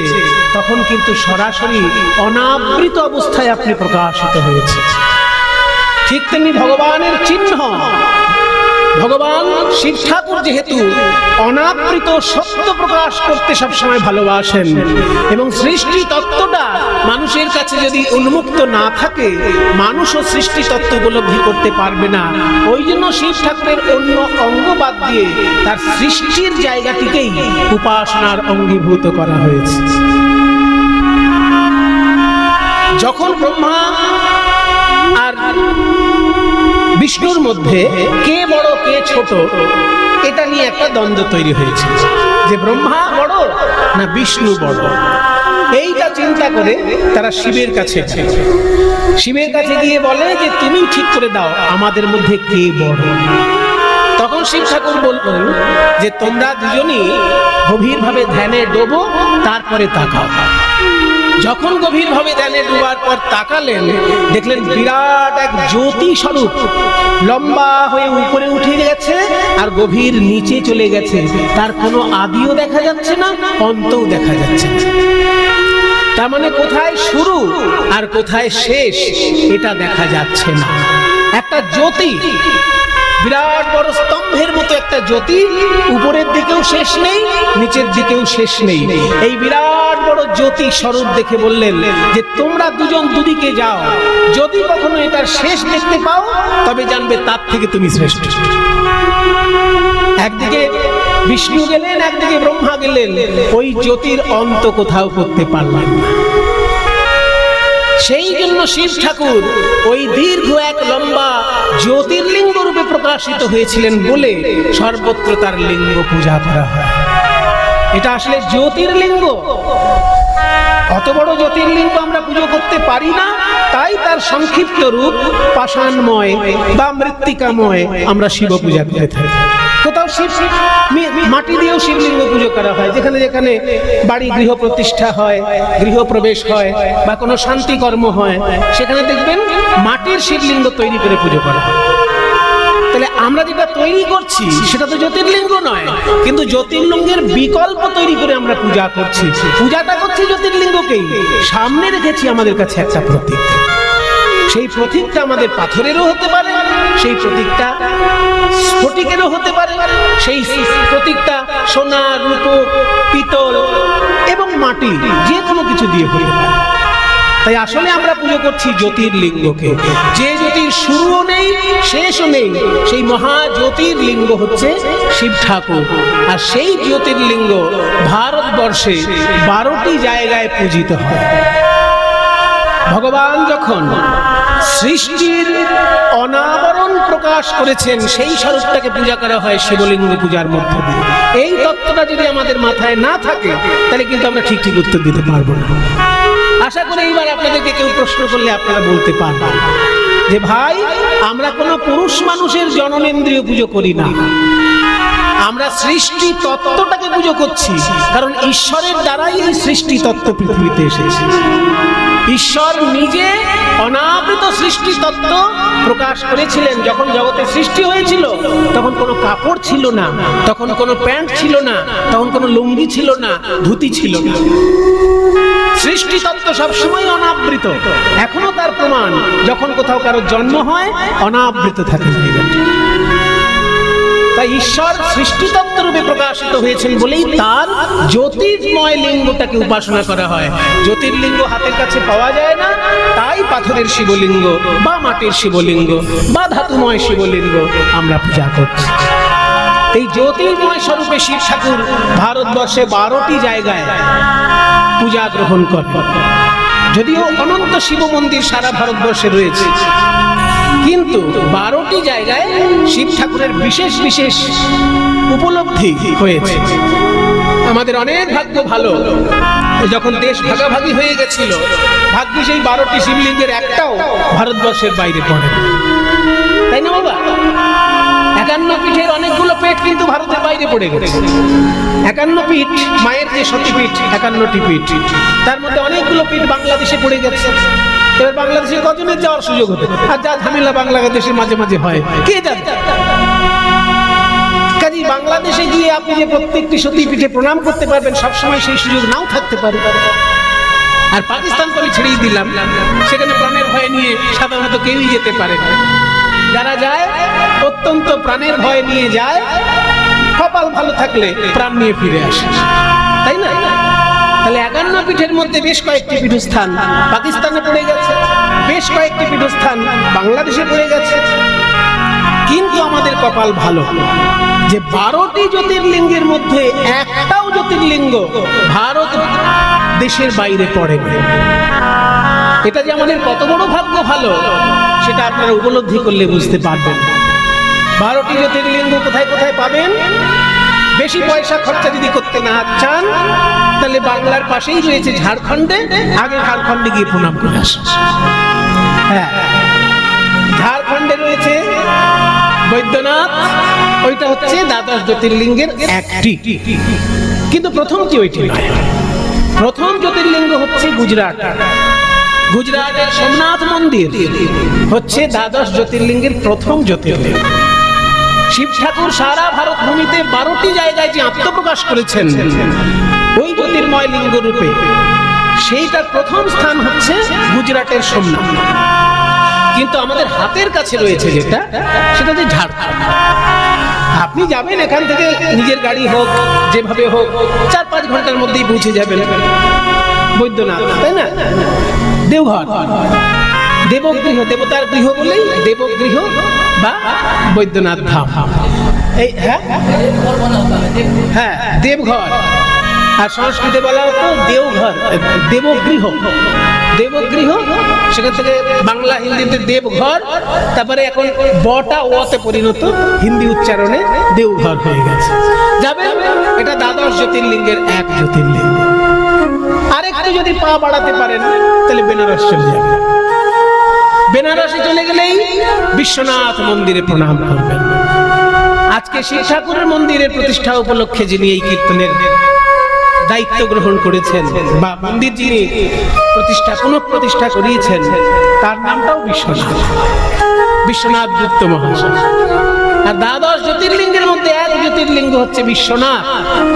তখন কিন্তু সরাসরি অনাবৃত অবস্থায় আপনি প্রকাশিত হয়েছে। ঠিক তেমনি ভগবানের চিহ্ন, ভগবান শিব ঠাকুর যেহেতু অনাবৃত সত্য প্রকাশ করতে সবসময় ভালোবাসেন, এবং সৃষ্টি তত্ত্বটা মানুষের কাছে যদি উন্মুক্ত না থাকে মানুষও সৃষ্টি তত্ত্ব উপলব্ধি করতে পারবে না। ওই জন্য শিব ঠাকুরের অন্য অঙ্গ বাদ দিয়ে তার সৃষ্টির জায়গাটিকেই উপাসনার অঙ্গীভূত করা হয়েছে। যখন ব্রহ্মা আর বিষ্ণুর মধ্যে কে বড় কে ছোট এটা নিয়ে একটা দ্বন্দ্ব তৈরি হয়েছে, যে ব্রহ্মা বড় না বিষ্ণু বড়। এইটা চিন্তা করে তারা শিবের কাছে গিয়ে বলে যে তুমি ঠিক করে দাও আমাদের মধ্যে কে বড়। তখন শিব ঠাকুর বললেন যে তোমরা দুজনই গভীরভাবে ধ্যানে ডোবো, তারপরে তাকাও। যখন গভীরভাবে ধ্যানে ডুবার পর তাকালেন, দেখলেন বিরাট এক জ্যোতি স্বরূপ লম্বা হয়ে উপরে উঠে গেছে আর গভীর নিচে চলে গেছে। তার কোনো আদিও দেখা যাচ্ছে না, অন্তও দেখা যাচ্ছে না। তার মানে কোথায় শুরু আর কোথায় শেষ এটা দেখা যাচ্ছে না। একটা জ্যোতি, বিরাট বড় স্তম্ভের মতো একটা জ্যোতি, উপরের দিকেও শেষ নেই নিচের দিকেও শেষ নেই। এই বিরাট বড় জ্যোতি স্বরূপ দেখে বললেন যে তোমরা দুজন দুদিকে যাও, যদি কখনো এটার শেষ দেখতে পাও তবে জানবে তার থেকে তুমি শ্রেষ্ঠ। একদিকে বিষ্ণু গেলেন, একদিকে ব্রহ্মা গেলেন, ওই জ্যোতির অন্ত কোথাও করতে পারলেন না। সেই জন্য শিব ঠাকুর ওই দীর্ঘ এক লম্বা জ্যোতির্লিঙ্গ রূপে প্রকাশিত হয়েছিলেন বলে সর্বত্র তার লিঙ্গ পূজা করা হয়। এটা আসলে জ্যোতির্লিঙ্গ, অত বড় জ্যোতির্লিঙ্গ আমরা পুজো করতে পারি না, তাই তার সংক্ষিপ্ত রূপ পাষাণময় বা মৃত্তিকাময় আমরা শিব পূজা করে থাকি। কোথাও শিব মাটি দিয়েও শিবলিঙ্গ পুজো করা হয়, যেখানে যেখানে বাড়ি গৃহ প্রতিষ্ঠা হয়, গৃহপ্রবেশ হয় বা কোনো শান্তি কর্ম হয়, সেখানে দেখবেন মাটির শিবলিঙ্গ তৈরি করে পুজো করা হয়। তাহলে আমরা যেটা তৈরি করছি সেটা তো জ্যোতির্লিঙ্গ নয়, কিন্তু জ্যোতির্লিঙ্গের বিকল্প তৈরি করে আমরা পূজা করছি। পূজাটা করছি জ্যোতির্লিঙ্গকেই, সামনে রেখেছি আমাদের কাছে একটা প্রতীক। সেই প্রতীকটা আমাদের পাথরেরও হতে পারে, সেই প্রতীকটা স্ফটিকেরও হতে পারে, সেই প্রতীকটা সোনা, রূপো, পিতল এবং মাটি, যে কোনো কিছু দিয়ে হতে পারে। তাই আসলে আমরা পুজো করছি জ্যোতির্লিঙ্গকে, যে জ্যোতির শুরুও নেই শেষও নেই, সেই মহা জ্যোতির্লিঙ্গ হচ্ছে শিব ঠাকুর। আর সেই জ্যোতির্লিঙ্গ ভারতবর্ষে 12টি জায়গায় পূজিত হয়। ভগবান যখন সৃষ্টির অনাবরণ প্রকাশ করেছেন, সেই স্বরূপটাকে পূজা করা হয় শিবলিঙ্গ পূজার মধ্য দিয়ে। এই তত্ত্বটা যদি আমাদের মাথায় না থাকে, তাহলে কিন্তু আমরা ঠিক ঠিক উত্তর দিতে পারবো না। আশা করি এইবার আপনাদেরকে কেউ প্রশ্ন করলে আপনারা বলতে পারবেন যে ভাই, আমরা কোনো পুরুষ মানুষের জননেন্দ্রিয় পুজো করি না, আমরা সৃষ্টি তত্ত্বটাকে পুজো করছি। কারণ ঈশ্বরের দ্বারাই এই সৃষ্টি তত্ত্ব পৃথিবীতে এসেছে। ঈশ্বর নিজে অনাবৃত সৃষ্টি তত্ত্ব প্রকাশ করেছিলেন। যখন জগতের সৃষ্টি হয়েছিল তখন কোনো কাপড় ছিল না, তখন কোনো প্যান্ট ছিল না, তখন কোনো লুঙ্গি ছিল না, ধুতি ছিল না। সৃষ্টি তত্ত্ব সবসময় অনাবৃত। এখনো তার প্রমাণ, যখন কোথাও কারো জন্ম হয় অনাবৃত থাকে জায়গাটা। তাই ঈশ্বর সৃষ্টি তত্ত্ব রূপে প্রকাশিত হয়েছেন বলেই তার জ্যোতির্ময় লিঙ্গটাকে উপাসনা করা হয়। জ্যোতির্লিঙ্গ হাতের কাছে পাওয়া যায় না, তাই পাথরের শিবলিঙ্গ বা মাটির শিবলিঙ্গ বা ধাতুময় শিবলিঙ্গ আমরা পূজা করছি। এই জ্যোতির্ময় স্বরূপে শিব ঠাকুর ভারতবর্ষে 12টি জায়গায় পূজা গ্রহণ করে। যদিও অনন্ত শিব মন্দির সারা ভারতবর্ষে রয়েছে, কিন্তু 12টি জায়গায় শিব ঠাকুরের বিশেষ বিশেষ উপলব্ধি হয়েছে। আমাদের অনেক ভাগ্য ভালো, যখন দেশ ভাগাভাগি হয়ে গেছিল, ভাগ্যিস এই 12টি শিবলিঙ্গের একটাও ভারতবর্ষের বাইরে পড়ে, তাই না বাবা? 51 পীঠের অনেকগুলো পেট কিন্তু ভারতের বাইরে পড়ে গেছে। 51 পীঠ, মায়ের যে সতীপীঠ 51টি পীঠ, তার মধ্যে অনেকগুলো পীঠ বাংলাদেশে পড়ে গেছে। এবার বাংলাদেশে কজনের যাওয়ার সুযোগ হতে, আর যা ঝামেলা বাংলাদেশের মাঝে মাঝে হয় কে জানে। কাজেই বাংলাদেশে গিয়ে আপনি যে প্রত্যেকটি সতীপীঠে প্রণাম করতে পারবেন, সবসময় সেই সুযোগ নাও থাকতে পারে। আর পাকিস্তান করে ছেড়েই দিলাম, সেখানে প্রাণের ভয় নিয়ে সাধারণত কেউই যেতে পারে না। যারা যায় অত্যন্ত প্রাণের ভয় নিয়ে যায়, কপাল ভালো থাকলে প্রাণ নিয়ে ফিরে আসে, তাই না? তাহলে 51 পীঠের মধ্যে বেশ কয়েকটি পীঠস্থান পাকিস্তানে পড়ে গেছে, বেশ কয়েকটি পীঠস্থান বাংলাদেশে পড়ে গেছে। কিন্তু আমাদের কপাল ভালো যে 12টি জ্যোতির্লিঙ্গের মধ্যে একটাও জ্যোতির্লিঙ্গ ভারত দেশের বাইরে পড়ে না। এটা যে আমাদের কত বড় ভাগ্য ভালো, সেটা আপনারা উপলব্ধি করলে বুঝতে পারবেন। 12টি জ্যোতির্লিঙ্গ কোথায় কোথায় পাবেন? বেশি পয়সা খরচা যদি করতে না চান, তাহলে বাংলার পাশেই রয়েছে ঝাড়খণ্ডে, আগে ঝাড়খণ্ডে গিয়ে প্রণাম করে আসুন। হ্যাঁ, ঝাড়খণ্ডে রয়েছে বৈদ্যনাথ, ওইটা হচ্ছে দ্বাদশ জ্যোতির্লিঙ্গের একটি, কিন্তু প্রথমটি ওইটি নয়। প্রথম জ্যোতির্লিঙ্গ হচ্ছে গুজরাট। গুজরাটের সোমনাথ মন্দির হচ্ছে দ্বাদশ জ্যোতির্লিঙ্গের প্রথম জ্যোতির্লিঙ্গ। শিব ঠাকুর সারা ভারত ভূমিতে 12টি জায়গায় যে আত্মপ্রকাশ করেছেন ওই জ্যোতির্ময় লিঙ্গ রূপে, সেইটার প্রথম স্থান হচ্ছে গুজরাটের সোমনাথ। কিন্তু আমাদের হাতের কাছে রয়েছে যেটা, সেটা হচ্ছে ঝাড়খণ্ড। আপনি যাবেন এখান থেকে, নিজের গাড়ি হোক যেভাবে হোক, 4-5 ঘন্টার মধ্যেই পৌঁছে যাবেন বৈদ্যনাথ, তাই না? দেওঘর, দেবগৃহ, দেবতার গৃহ বলেই দেবগৃহ বা বৈদ্যনাথ ধাম। এই হ্যাঁ, দেবঘর, আর সংস্কৃতে বলা হতো দেওঘর, দেবগৃহ। দেবগৃহ, সেখান থেকে বাংলা হিন্দিতে দেবঘর, তারপরে এখন বটা ওতে পরিণত, হিন্দি উচ্চারণে দেওঘর হয়ে গেছে। যাবেন, এটা দ্বাদশ জ্যোতির্লিঙ্গের এক জ্যোতির্লিঙ্গ। আরেকটু যদি যদি পা বাড়াতে পারেন তাহলে বেনারস চলে যাবেন। বেনারসে চলে গেলেই বিশ্বনাথ মন্দিরে প্রণাম করবেন। আজকে শিব ঠাকুরের মন্দিরের প্রতিষ্ঠা উপলক্ষে যিনি এই কীর্তনের দায়িত্ব গ্রহণ করেছেন বা মন্দির যিনি পুনঃপ্রতিষ্ঠা করিয়েছেন, তার নামটাও বিশ্বনাথ গুপ্ত মহাশয়। আর দ্বাদশ জ্যোতির্লিঙ্গের মধ্যে এক জ্যোতির্লিঙ্গ হচ্ছে বিশ্বনাথ।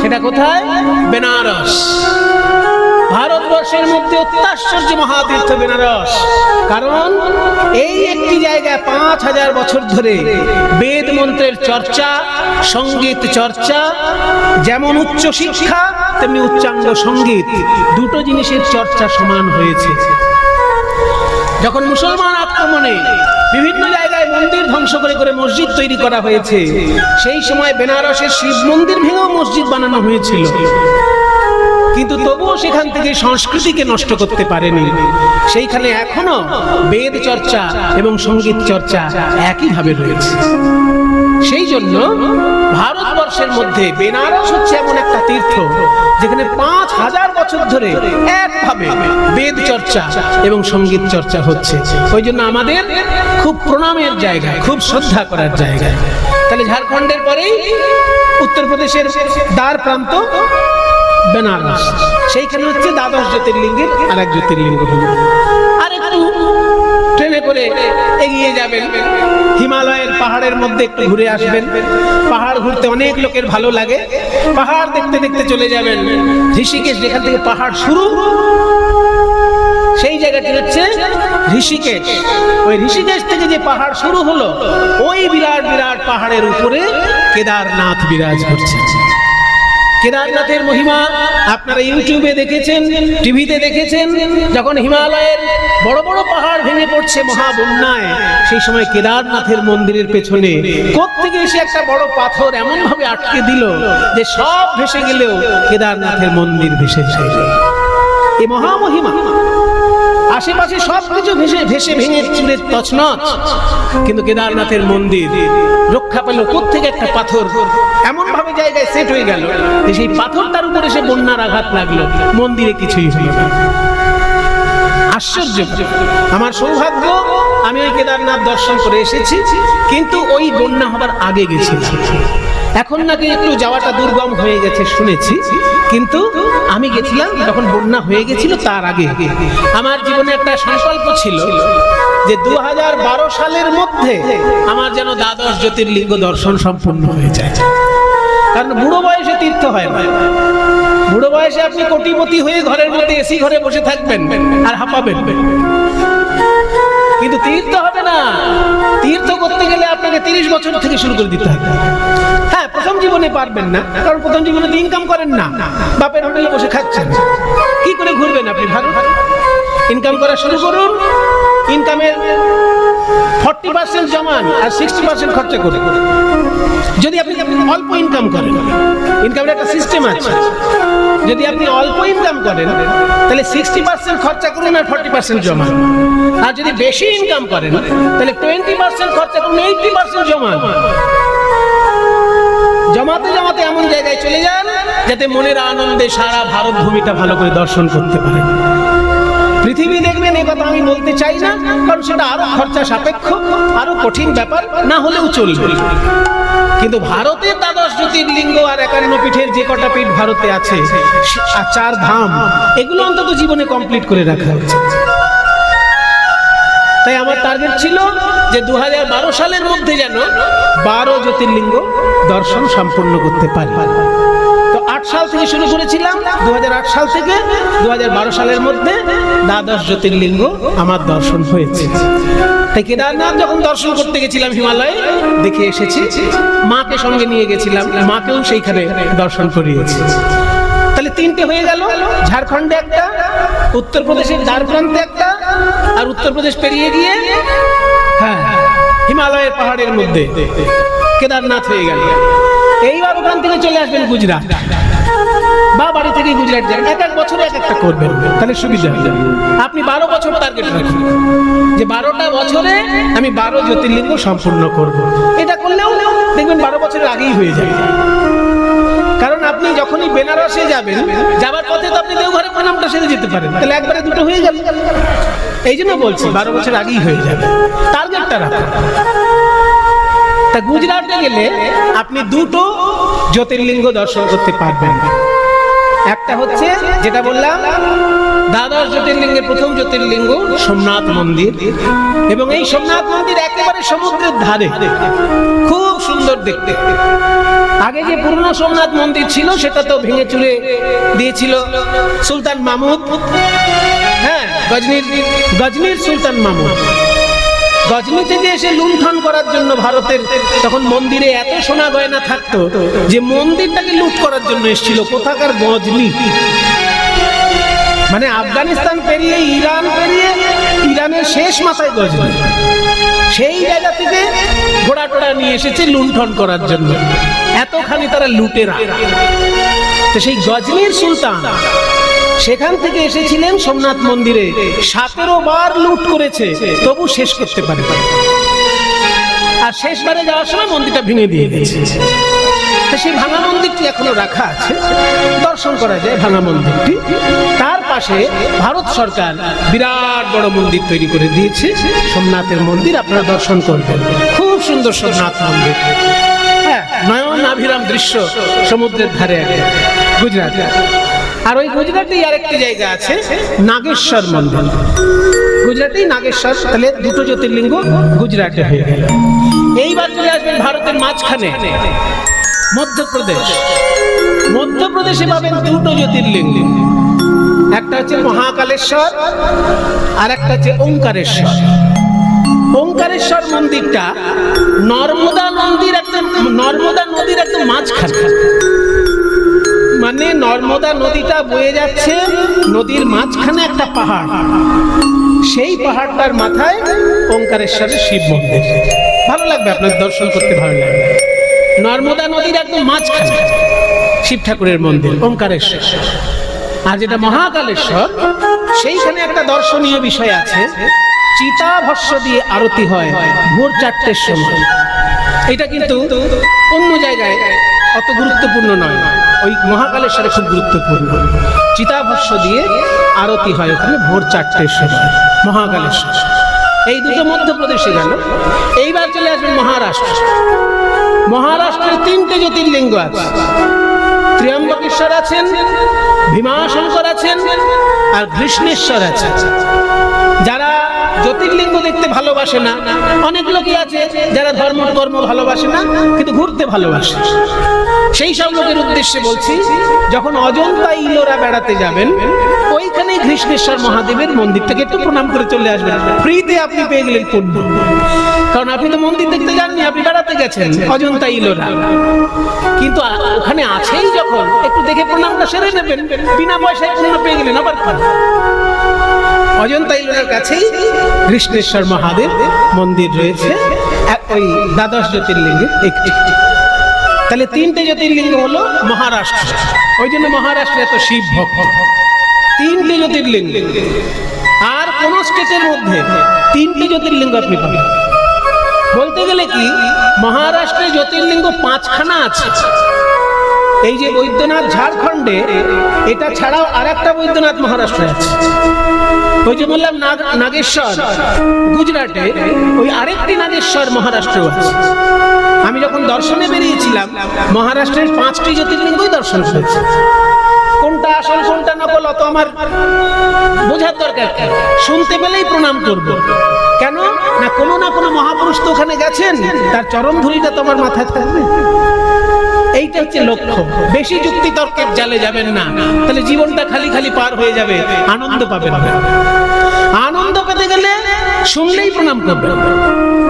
সেটা কোথায়? বেনারস। ভারতবর্ষের মধ্যে অত্যাশ্চর্য মহাতীর্থ বেনারস। কারণ এই একটি জায়গায় 5000 বছর ধরে বেদ মন্ত্রের চর্চা, সঙ্গীত চর্চা, যেমন উচ্চ শিক্ষা তেমনি উচ্চাঙ্গ সঙ্গীত, দুটো জিনিসের চর্চা সমান হয়েছে। যখন মুসলমান আক্রমণে বিভিন্ন জায়গায় মন্দির ধ্বংস করে করে মসজিদ তৈরি করা হয়েছে, সেই সময় বেনারসের শিব মন্দির ভেঙেও মসজিদ বানানো হয়েছিল, কিন্তু তবুও সেখান থেকে সংস্কৃতিকে নষ্ট করতে পারেনি। সেইখানে এখনো বেদ চর্চা এবং সঙ্গীত চর্চা একইভাবে রয়েছে। সেই জন্য ভারতবর্ষের মধ্যে বেনারস হচ্ছে এমন একটা তীর্থ যেখানে 5000 বছর ধরে একভাবে বেদ চর্চা এবং সঙ্গীত চর্চা হচ্ছে। ওই জন্য আমাদের খুব প্রণামের জায়গা, খুব শ্রদ্ধা করার জায়গা। তাহলে ঝাড়খণ্ডের পরেই উত্তরপ্রদেশের দ্বার প্রান্ত বেনারস, সেইখানে হচ্ছে দ্বাদশ জ্যোতির্লিঙ্গের আরেক জ্যোতির্লিঙ্গ। আর একটু ট্রেনে করে এগিয়ে যাবেন, হিমালয়ের পাহাড়ের মধ্যে একটু ঘুরে আসবেন। পাহাড় ঘুরতে অনেক লোকের ভালো লাগে। পাহাড় দেখতে দেখতে চলে যাবেন ঋষিকেশ, যেখান থেকে পাহাড় শুরু, সেই জায়গাটি হচ্ছে ঋষিকেশ। ওই ঋষিকেশ থেকে যে পাহাড় শুরু হলো, ওই বিরাট বিরাট পাহাড়ের উপরে কেদারনাথ বিরাজ করছে। কেদারনাথের মহিমা আপনারা ইউটিউবে দেখেছেন, টিভিতে দেখেছেন। যখন হিমালয়ের বড় বড় পাহাড় ভেঙে পড়ছে মহাবন্যায়, সেই সময় কেদারনাথের মন্দিরের পেছনে কোত্থেকে এসে একটা বড় পাথর এমন ভাবে আটকে দিল যে সব ভেসে গেলেও কেদারনাথের মন্দির ভেসে যায়। এই মহামহিমা। আশেপাশে সবকিছু ভেসে ভেঙে চুরে তছনছ, কিন্তু কেদারনাথের মন্দির রক্ষা পেল। কোত্থেকে একটা পাথর এমন ভাবে জায়গায় সেট হয়ে গেল যে সেই পাথরটার উপরে সে বন্যার আঘাত লাগলো, মন্দিরে কিছুই হলো না। আশ্চর্য। আমার সৌভাগ্য, আমি ওই কেদারনাথ দর্শন করে এসেছি, কিন্তু ওই বন্যা হবার আগে গেছিলাম। এখন নাকি একটু যাওয়াটা দুর্গম হয়ে গেছে শুনেছি, কিন্তু আমি গেছিলাম যখন বন্যা হয়ে গেছিল তার আগে। আমার জীবনে একটা সংকল্প ছিল যে 2012 সালের মধ্যে আমার যেন দ্বাদশ জ্যোতির্লিঙ্গ দর্শন সম্পূর্ণ হয়ে যায়। কারণ বুড়ো বয়সে তীর্থ হয় না। বুড়ো বয়সে আপনি কোটিপতি হয়ে ঘরের মধ্যে এসি ঘরে বসে থাকবেন আর হাঁপাবেন, কিন্তু তীর্থ হবে না। তীর্থ করতে গেলে আপনাকে 30 বছর থেকে শুরু করে দিতে হবে। হ্যাঁ, প্রথম জীবনে পারবেন না, কারণ প্রথম জীবনে তো ইনকাম করেন না, বাপের হোটেলে বসে খাচ্ছেন। কি করে ঘুরবেন আপনি? ভারত ইনকাম করা শুরু করুন, ইনকামের 40% জমান আর 60% খরচা করুন। যদি আপনি অল্প ইনকাম করেন, ইনকামের একটা সিস্টেম আছে, যদি আপনি অল্প ইনকাম করেন তাহলে 60% খরচা করুন আর 40% জমান। আর যদি বেশি ইনকাম করেন তাহলে 20% খরচা করুন, 80% জমান। জমাতে জমাতে এমন জায়গায় চলে যান যাতে মনের আনন্দে সারা ভারত ভূমিটা ভালো করে দর্শন করতে পারেন। পৃথিবী দেখবেন, এ কথা আমি বলতে চাই না, কারণ সেটা আরো খরচা সাপেক্ষ, আরো কঠিন ব্যাপার, না হলেও চলবে। কিন্তু ভারতের দ্বাদশ জ্যোতির্লিঙ্গ আর 51 পীঠের যে কটা পীঠ ভারতে আছে, আর 4 ধাম, এগুলো অন্তত জীবনে কমপ্লিট করে রাখা উচিত। তাই আমার টার্গেট ছিল যে 2012 সালের মধ্যে যেন 12 জ্যোতির্লিঙ্গ দর্শন সম্পূর্ণ করতে পারি। তো 8 সাল থেকে শুরু করেছিলাম, 2008 সাল থেকে 2012 সালের মধ্যে দ্বাদশ জ্যোতির্লিঙ্গ আমার দর্শন হয়েছে। তাই কেদারনাথ যখন দর্শন করতে গেছিলাম হিমালয়ে, দেখে এসেছি। মাকে সঙ্গে নিয়ে গেছিলাম, মাকেও সেইখানে দর্শন করিয়েছি। তাহলে 3টে হয়ে গেল। ঝাড়খণ্ডে একটা, উত্তরপ্রদেশের দ্বারপ্রান্তে একটা, আর উত্তরপ্রদেশ পেরিয়ে গিয়ে হ্যাঁ হিমালয়ের পাহাড়ের মধ্যে কেদারনাথ হয়ে গেল। এইবার ওখান থেকে চলে আসবেন গুজরাট, বা বাড়ি থেকে গুজরাট যাবেন। এক বছরে একটা করবেন, তাহলে সুবিধা হবে। আপনি 12 বছর টার্গেট রাখুন যে 12টা বছরে আমি 12 জ্যোতির্লিঙ্গ সম্পূর্ণ করব। এটা করলেও দেখবেন 12 বছরের আগেই হয়ে যাবে। কারণ আপনি যখনই বেনারসে যাবেন, যাবার পথে তো আপনি দেওঘরে প্রণামটা সেরে যেতে পারেন, তাহলে একবারে দুটো হয়ে যাবে। এই জন্য বলছি 12 বছর আগেই হয়ে যাবে, টার্গেটটা রাখুন। তা গুজরাটে গেলে আপনি দুটো জ্যোতির্লিঙ্গ দর্শন করতে পারবেন। একটা হচ্ছে যেটা বললাম, দ্বাদশ জ্যোতির্লিঙ্গের প্রথম জ্যোতির্লিঙ্গ সোমনাথ মন্দির, এবং এই সোমনাথ মন্দির একেবারে সমুদ্রের ধারে, খুব সুন্দর দেখতে। আগে যে পুরনো সোমনাথ মন্দির ছিল সেটা তো ভেঙে চুরে দিয়েছিল সুলতান মাহমুদ। হ্যাঁ, গজনির সুলতান মাহমুদ গজনি থেকে এসে লুণ্ঠন করার জন্য ভারতের তখন মন্দিরে এত সোনা গয়না থাকতো যে মন্দিরটাকে লুট করার জন্য এসেছিল কোথাকার গজনি, মানে আফগানিস্তান পেরিয়ে ইরান পেরিয়ে ইরানের শেষ মাথায় গজনি, সেই জায়গা থেকে ঘোড়া টোড়া নিয়ে এসেছে লুণ্ঠন করার জন্য। এতখানি তারা লুটেরা। তো সেই গজনির সুলতান সেখান থেকে এসেছিলেন সোমনাথ মন্দিরে, 17 বার লুট করেছে, তবু শেষ করতে পারে। আর শেষবারে যাওয়ার সময় মন্দিরটা ভেঙে দিয়ে গেছে। সেই ভাঙা মন্দিরটি এখনো রাখা আছে, দর্শন করা যায় ভাঙা মন্দিরটি। তার পাশে ভারত সরকার বিরাট বড় মন্দির তৈরি করে দিয়েছে, সোমনাথের মন্দির, আপনারা দর্শন করবেন। খুব সুন্দর সোমনাথ মন্দির, হ্যাঁ, নয়নাভিরাম দৃশ্য সমুদ্রের ধারে গুজরাট। আর ওই গুজরাটেই আরেকটি জায়গা আছে নাগেশ্বর মন্দির, গুজরাটেই নাগেশ্বর। তাহলে দুটো জ্যোতির্লিঙ্গ গুজরাটে হয়ে গেল। এইবার চলে আসবেন ভারতের মাঝখানে মধ্যপ্রদেশ। মধ্যপ্রদেশে পাবেন দুটো জ্যোতির্লিঙ্গ, একটা হচ্ছে মহাকালেশ্বর আর একটা হচ্ছে ওঙ্কারেশ্বর। ওঙ্কারেশ্বর মন্দিরটা নর্মদা নদীর একদম মাঝখানে, মানে নর্মদা নদীটা বয়ে যাচ্ছে, নদীর মাঝখানে একটা পাহাড়, সেই পাহাড়টার মাথায় ওঙ্কারেশ্বরের শিব মন্দির। ভালো লাগবে, আপনার দর্শন করতে ভালো লাগবে। নর্মদা নদীর একদম মাঝখানে শিব ঠাকুরের মন্দির ওঙ্কারেশ্বর। আর যেটা মহাকালেশ্বর, সেইখানে একটা দর্শনীয় বিষয় আছে, চিতাভস্য দিয়ে আরতি হয় ভোর 4টের সময়। এটা কিন্তু অন্য জায়গায় অত গুরুত্বপূর্ণ নয়, ওই মহাকালেশ্বরে খুব গুরুত্বপূর্ণ। চিতাভস্য দিয়ে আরতি হয় ওখানে ভোর 4টের সময়, মহাকালেশ্বর। এই দুটো মধ্যপ্রদেশে গেল। এইবার চলে আসবেন মহারাষ্ট্র। মহারাষ্ট্রের 3টে জ্যোতির্লিঙ্গ আছে, ত্র্যম্বকেশ্বর আছেন, ভীমাশঙ্কর আছেন, আর কৃষ্ণেশ্বর আছে। যারা জ্যোতির্লিঙ্গ দেখতে ভালোবাসে না, অনেক লোকই আছে যারা ধর্ম কর্ম ভালোবাসে না কিন্তু ঘুরতে ভালোবাসে, সেই সব লোকের উদ্দেশ্যে বলছি, যখন অজন্তা ইলোরা বেড়াতে যাবেন, ওইখানে কৃষ্ণেশ্বর মহাদেবের মন্দিরটাকে একটু প্রণাম করে চলে আসবেন। ফ্রিতে আপনি পেয়ে গেলেন পুণ্য, কারণ আপনি তো মন্দির দেখতে যাননি, আপনি বেড়াতে গেছেন অজন্তা ইলোরা, কিন্তু ওখানে আছেই যখন একটু দেখে প্রণামটা সেরে নেবেন, বিনা পয়সায় পুণ্য পেয়ে গেলেন। আবার অজন্তা ইলোরার কাছেই কৃষ্ণেশ্বর মহাদেব মন্দির রয়েছে, ওই দ্বাদশ জ্যোতির্লিঙ্গের একটি। তাহলে 3টে জ্যোতির্লিঙ্গ হলো মহারাষ্ট্র, ওই জন্য মহারাষ্ট্রে এত শিব ভক্ত। 3টে জ্যোতির্লিঙ্গ, আর কোন স্টেটের মধ্যে 3টে জ্যোতির্লিঙ্গ আপনি পাবেন। বলতে গেলে কি, মহারাষ্ট্রে জ্যোতির্লিঙ্গ 5খানা আছে। এই যে বৈদ্যনাথ ঝাড়খণ্ডে, এটা ছাড়াও আরেকটা বৈদ্যনাথ মহারাষ্ট্রে আছে। ওই যে বললাম নাগেশ্বর গুজরাটে, ওই আরেকটি নাগেশ্বর মহারাষ্ট্রেও আছে। আমি যখন দর্শনে বেরিয়েছিলাম, মহারাষ্ট্রের 5টি জ্যোতির্লিঙ্গই দর্শন করেছি। কোনটা আসল কোনটা নকল অত আমার বোঝার দরকার, শুনতে পেলেই প্রণাম করব। কেন না, কোনো না কোনো মহাপুরুষ তো ওখানে গেছেন, তার চরণ ধুলিটা তোমার মাথায় থাকবে। এইটা হচ্ছে লক্ষ্য। বেশি যুক্তি তর্কের জালে যাবেন না, তাহলে জীবনটা খালি খালি পার হয়ে যাবে, আনন্দ পাবেন না। আনন্দ পেতে গেলে শুনলেই প্রণাম করবেন,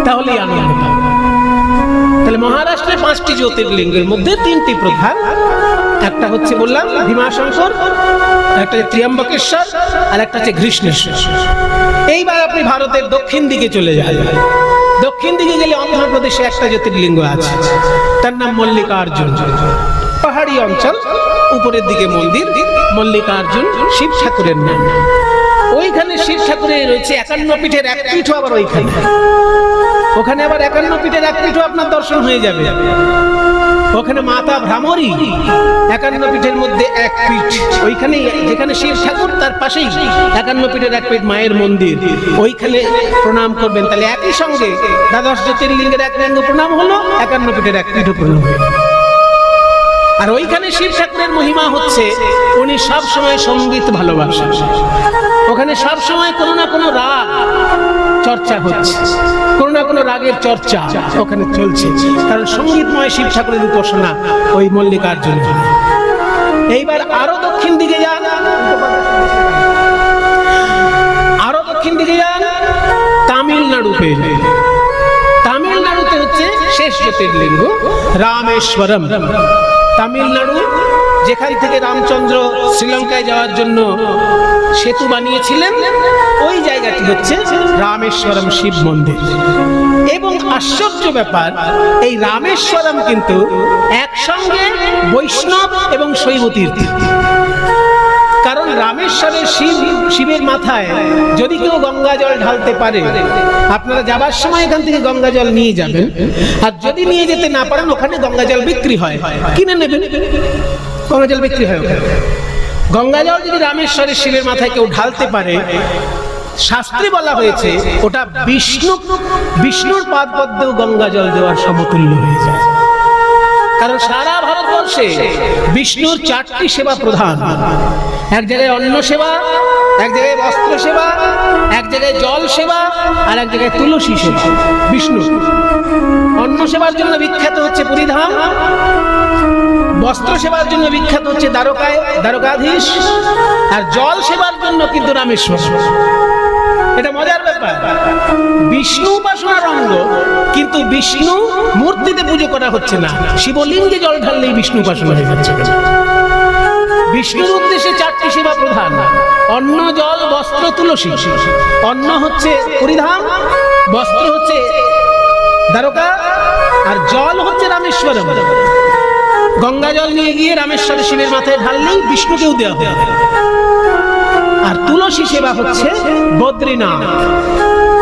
তাহলেই আনন্দ পাবেন। তাহলে মহারাষ্ট্রের 5টি জ্যোতির্লিঙ্গের মধ্যে 3টি প্রধান, একটা হচ্ছে বললাম ভীমাশঙ্কর, একটা ত্র্যম্বকেশ্বর, আর একটা হচ্ছে কৃষ্ণেশ্বর। এইবার আপনি ভারতের দক্ষিণ দিকে চলে যান। দক্ষিণ দিকে গেলে অন্ধ্রপ্রদেশে একটা জ্যোতির্লিঙ্গ আছে, তার নাম মল্লিকার্জুন। পাহাড়ি অঞ্চল, উপরের দিকে মন্দির, মল্লিকার্জুন শিব ঠাকুরের নাম। ওইখানে শিব ঠাকুরের রয়েছে 51 পীঠের এক পীঠও আবার ওইখানে। ওখানে আবার 51 পীঠের এক পীঠও আপনার দর্শন হয়ে যাবে। ওখানে মাতা ভ্রামরী 51 পীঠের মধ্যে এক পীঠ, ওইখানে যেখানে শিব ঠাকুর তার পাশেই 51 পীঠের এক পীঠ মায়ের মন্দির, ওইখানে প্রণাম করবেন। তাহলে একই সঙ্গে দ্বাদশ জ্যোতির্লিঙ্গের এক লিঙ্গ প্রণাম হলো, 51 পীঠের এক পীঠ প্রণাম হলো। আর ওইখানে শিব ঠাকুরের মহিমা হচ্ছে উনি সব সময় সঙ্গীত ভালোবাসেন, ওখানে সব সময় কোনো না কোনো রাগ চর্চা হচ্ছে, কোনো না কোনো রাগের চর্চা ওখানে চলছে, কারণ সঙ্গীতময় শিব ঠাকুরের উপাসনা ওই মল্লিকার্জুনে। এইবার আরো দক্ষিণ দিকে যান, আরো দক্ষিণ দিকে যান, তামিলনাড়ু পেয়ে যান। তামিলনাড়ুতে হচ্ছে শেষ জ্যোতির্লিঙ্গ রামেশ্বরম। তামিলনাড়ু যেখান থেকে রামচন্দ্র শ্রীলঙ্কায় যাওয়ার জন্য সেতু বানিয়েছিলেন, ওই জায়গাটি হচ্ছে রামেশ্বরম শিব মন্দির। এবং আশ্চর্য ব্যাপার, এই রামেশ্বরম কিন্তু একসঙ্গে বৈষ্ণব এবং শৈব তীর্থ। কারণ রামেশ্বরের শিবের মাথায় যদি কেউ গঙ্গা জল ঢালতে পারে, আপনারা যাবার সময় এখান থেকে গঙ্গা জল নিয়ে যাবেন, আর যদি নিয়ে যেতে না পারেন ওখানে গঙ্গা জল বিক্রি হয়, কিনে নেবেন, গঙ্গা জল বিক্রি হয় ওখানে। গঙ্গা জল যদি রামেশ্বরের শিবের মাথায় কেউ ঢালতে পারে, শাস্ত্রে বলা হয়েছে ওটা বিষ্ণুর পাদ পদ্মেও গঙ্গা জল দেওয়ার সমতুল্য হয়ে যায়। কারণ সারা ভারতবর্ষে বিষ্ণুর 4টি সেবা প্রধান, এক জায়গায় অন্ন সেবা, এক জায়গায় বস্ত্র সেবা, এক জায়গায় জল সেবা, আর এক জায়গায় তুলসী সেবা। বিষ্ণু অন্ন সেবার জন্য বিখ্যাত হচ্ছে পুরীধাম, বস্ত্র সেবার জন্য বিখ্যাত হচ্ছে দ্বারকাধীশ, আর জল সেবার জন্য কিন্তু রামেশ্বর। এটা মজার ব্যাপার, বিষ্ণু উপাসনার অঙ্গ, কিন্তু বিষ্ণু মূর্তিতে পুজো করা হচ্ছে না, শিবলিঙ্গে জল ঢাললেই বিষ্ণু উপাসনা হয়ে যাচ্ছে। বিষ্ণুর উদ্দেশ্যে 4টি সেবা প্রধান, অন্ন জল বস্ত্র তুলসী। অন্ন হচ্ছে পুরীধাম, বস্ত্র হচ্ছে দ্বারকা, আর জল হচ্ছে রামেশ্বরম। গঙ্গা জল নিয়ে গিয়ে রামেশ্বরের শিবের মাথায় ঢাললেই বিষ্ণুকেও দেওয়া হবে। আর তুলসী সেবা হচ্ছে বদ্রীনাথ,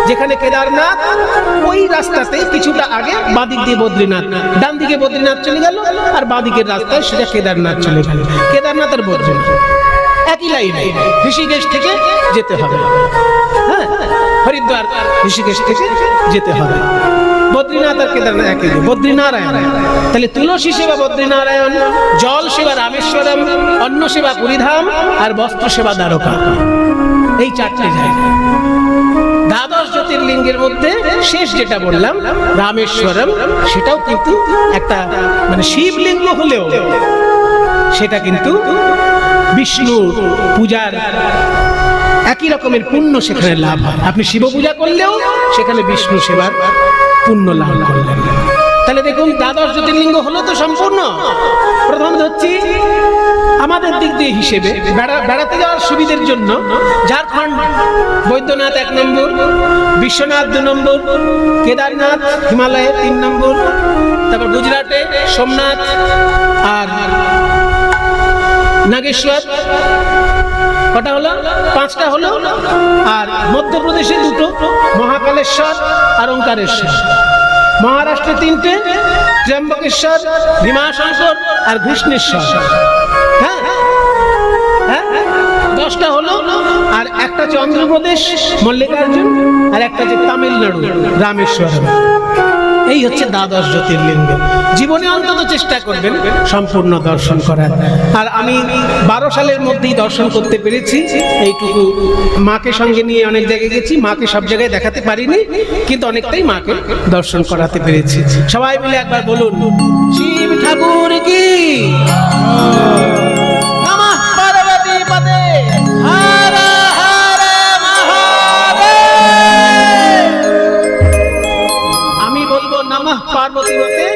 যেখানে কেদারনাথ, ওই রাস্তাতে কিছুটা আগে বাঁদিক দিয়ে বদ্রীনাথ, ডান দিকে বদ্রীনাথ চলে গেল, আর বাঁদিকের রাস্তায় সেটা কেদারনাথ চলে গেল। কেদারনাথ আর বদ্রীনাথ একই লাইনে, ঋষিকেশ থেকে যেতে হবে। হ্যাঁ, হরিদ্বার ঋষিকেশ থেকে যেতে হবে। বদ্রীনাথ আর কেদারনাথ একই, বদ্রীনারায়ণ। তাহলে তুলসী সেবা বদ্রীনারায়ণ, জল সেবা রামেশ্বরম, অন্ন সেবা পুরীধাম, আর বস্ত্র সেবা দ্বারকা। এই 4টে জায়গা। দ্বাদশ জ্যোতির্লিঙ্গের মধ্যে শেষ যেটা বললাম রামেশ্বরম, সেটাও কিন্তু একটা মানে শিবলিঙ্গ হলেও সেটা কিন্তু বিষ্ণুর পূজার একই রকমের পুণ্য সেখানে লাভ হয়। আপনি শিব পূজা করলেও সেখানে বিষ্ণু সেবার পুণ্য লাভ করলেন। তাহলে দেখুন দ্বাদশ জ্যোতির্লিঙ্গ হলো তো সম্পূর্ণ। প্রথম ধরছি আমাদের দিক দিয়ে হিসেবে বেড়াতে যাওয়ার সুবিধার জন্য ঝাড়খণ্ড বৈদ্যনাথ 1 নম্বর, বিশ্বনাথ 2 নম্বর, কেদারনাথ হিমালয়ে 3 নম্বর, তারপর গুজরাটে সোমনাথ আর নাগেশ্বর, কটা হলো? 5টা হলো। আর মধ্যপ্রদেশে 2টো, মহাকালেশ্বর আর ওঙ্কারেশ্বর। মহারাষ্ট্রে 3টে, ত্র্যম্বকেশ্বর, ভীমাশঙ্কর আর ঘৃষ্ণেশ্বর। হ্যাঁ হ্যাঁ, 10টা হলো। আর একটা হচ্ছে অন্ধ্রপ্রদেশ মল্লিকার্জুন, আর একটা হচ্ছে তামিলনাড়ু রামেশ্বরম। এই হচ্ছে দ্বাদশ জ্যোতির্লিঙ্গ। জীবনে অন্তত চেষ্টা করবেন সম্পূর্ণ দর্শন করার। আর আমি 12 সালের মধ্যেই দর্শন করতে পেরেছি, এইটুকু। মাকে সঙ্গে নিয়ে অনেক জায়গায় গেছি, মাকে সব জায়গায় দেখাতে পারিনি, কিন্তু অনেকটাই মাকে দর্শন করাতে পেরেছি। সবাই মিলে একবার বলুন শিব ঠাকুর কি নমঃ পার্বতী পদে হর হর মহাদেব। আমি বলবো নমঃ পার্বতী পদে,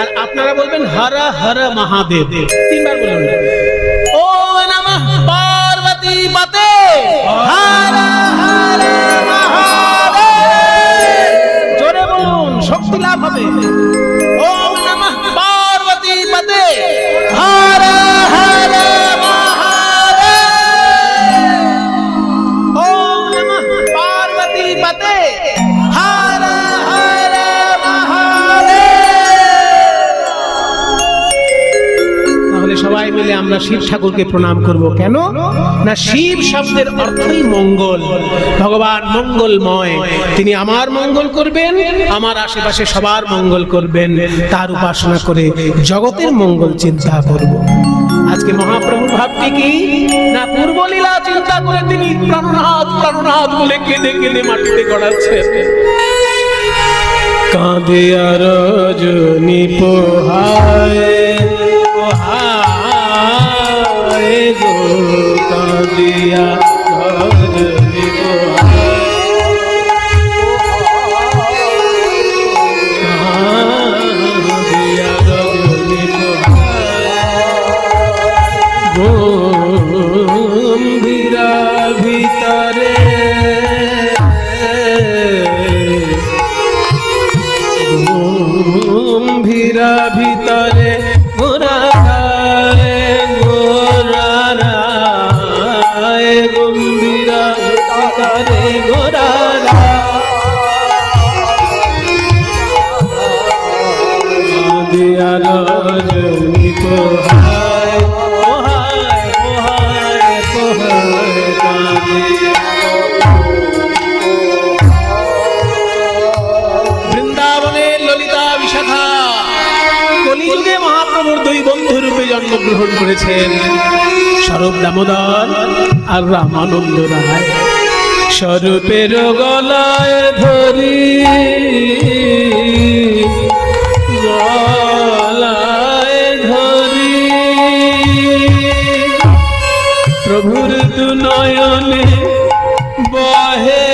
আর আপনারা বলবেন হর হর মহাদেব। 3বার বলুন। ও নমঃ পার্বতী পদে হর হর মহাদেব। জোরে বলুন, শক্তি লাভ হবে। ওম নমঃ পার্বতী পদে হর হর মহাদেব। ওম নমঃ পার্বতী পদে হর হর মহাদেব। আমরা শিব ঠাকুরকে প্রণাম করব। কেন না, শিব শব্দের অর্থই মঙ্গল। ভগবান মঙ্গলময়, তিনি আমার মঙ্গল করবেন, আমার আশেপাশে সবার মঙ্গল করবেন। তার উপাসনা করে জগতের মঙ্গল চিন্তা করব। আজকে মহাপ্রভুর ভাবটি কি না, পূর্বলীলা চিন্তা করে তিনি প্রাণনাথ প্রাণনাথ বলে কেঁদে কেঁদে মাটিতে গড়াচ্ছেন। কাঁদে আর রজনী পোহায় পোহায় গো, কাঁদিয়া রজনী পোহায়, কাঁদিয়া রজনী পোহায় গম্ভীরা ভিতরে গম্ভীরা ভিতরে গোরা গোরা রায়, গম্ভীরা ভিতরে গোরা দিয়া রজনী পোহায় পোহায় পোহায় পোহায় কাঁদিয়া। বৃন্দাবনের ললিতা বিশাখা কলিযুগে মহাপ্রভুর দুই বন্ধু রূপে জন্মগ্রহণ করেছেন, স্বরূপ দামোদর আর রামানন্দ রায়। স্বরূপের গলায় ধরি গলায় ধরি প্রভুর দু নয়নে বহে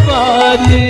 বারি,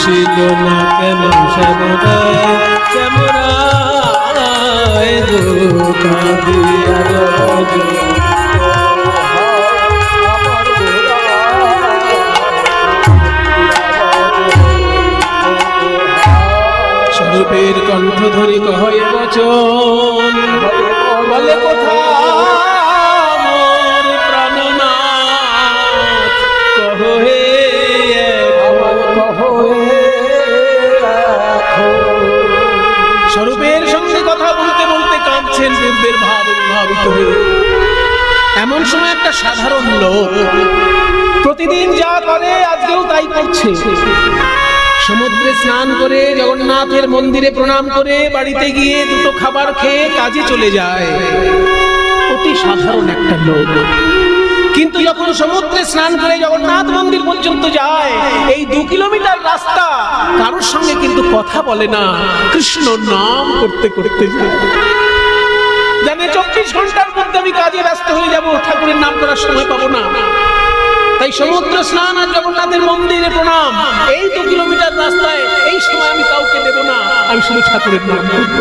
আসিল না কেন শ্যামরায় গো, কাঁদিয়া রজনী স্বরূপের কণ্ঠ ধরি কহে বচন, বলে কোথা মোর প্রাণনাথ, কহে স্বরূপের সঙ্গে কথা বলতে বলতে কাঁদছেন পূর্বের ভাব ভাবিত হয়ে। এমন সময় একটা সাধারণ লোক প্রতিদিন যা করে আজকেও তাই করছে, সমুদ্রে স্নান করে জগন্নাথের মন্দিরে প্রণাম করে বাড়িতে গিয়ে দুটো খাবার খেয়ে কাজে চলে যায়। অতি সাধারণ একটা লোক, কিন্তু যখন সমুদ্রে স্নান করে জগন্নাথ মন্দির পর্যন্ত যায়, এই 2 কিলোমিটার রাস্তা কারোর সঙ্গে কিন্তু কথা বলে না, কৃষ্ণ নাম করতে করতে যায়। জানে 24 ঘন্টার মধ্যে আমি কাজে ব্যস্ত হয়ে যাব, ঠাকুরের নাম করার সময় পাবো না। তাই সমুদ্র স্নান আর জগন্নাথের মন্দিরে প্রণাম, এই 2 কিলোমিটার রাস্তায় এই সময় আমি কাউকে দেব না, আমি শুধু ঠাকুরের নাম করব।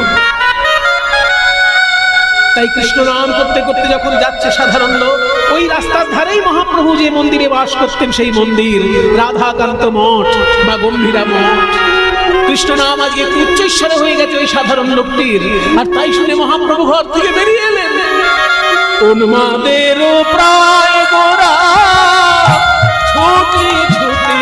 তাই কৃষ্ণ নাম করতে করতে যখন যাচ্ছে সাধারণ লোক, ওই রাস্তার ধারেই মহাপ্রভু যে মন্দিরে বাস করতেন সেই মন্দির রাধাকান্ত মঠ বা গম্ভীরা মঠ। কৃষ্ণ নাম আজকে উচ্চস্বরে হয়ে গেছে ওই সাধারণ লোকটির, আর তাই শুনে মহাপ্রভু ঘর থেকে বেরিয়ে এলেন। উন্মাদের প্রায় গোরা ছুটি ছুটি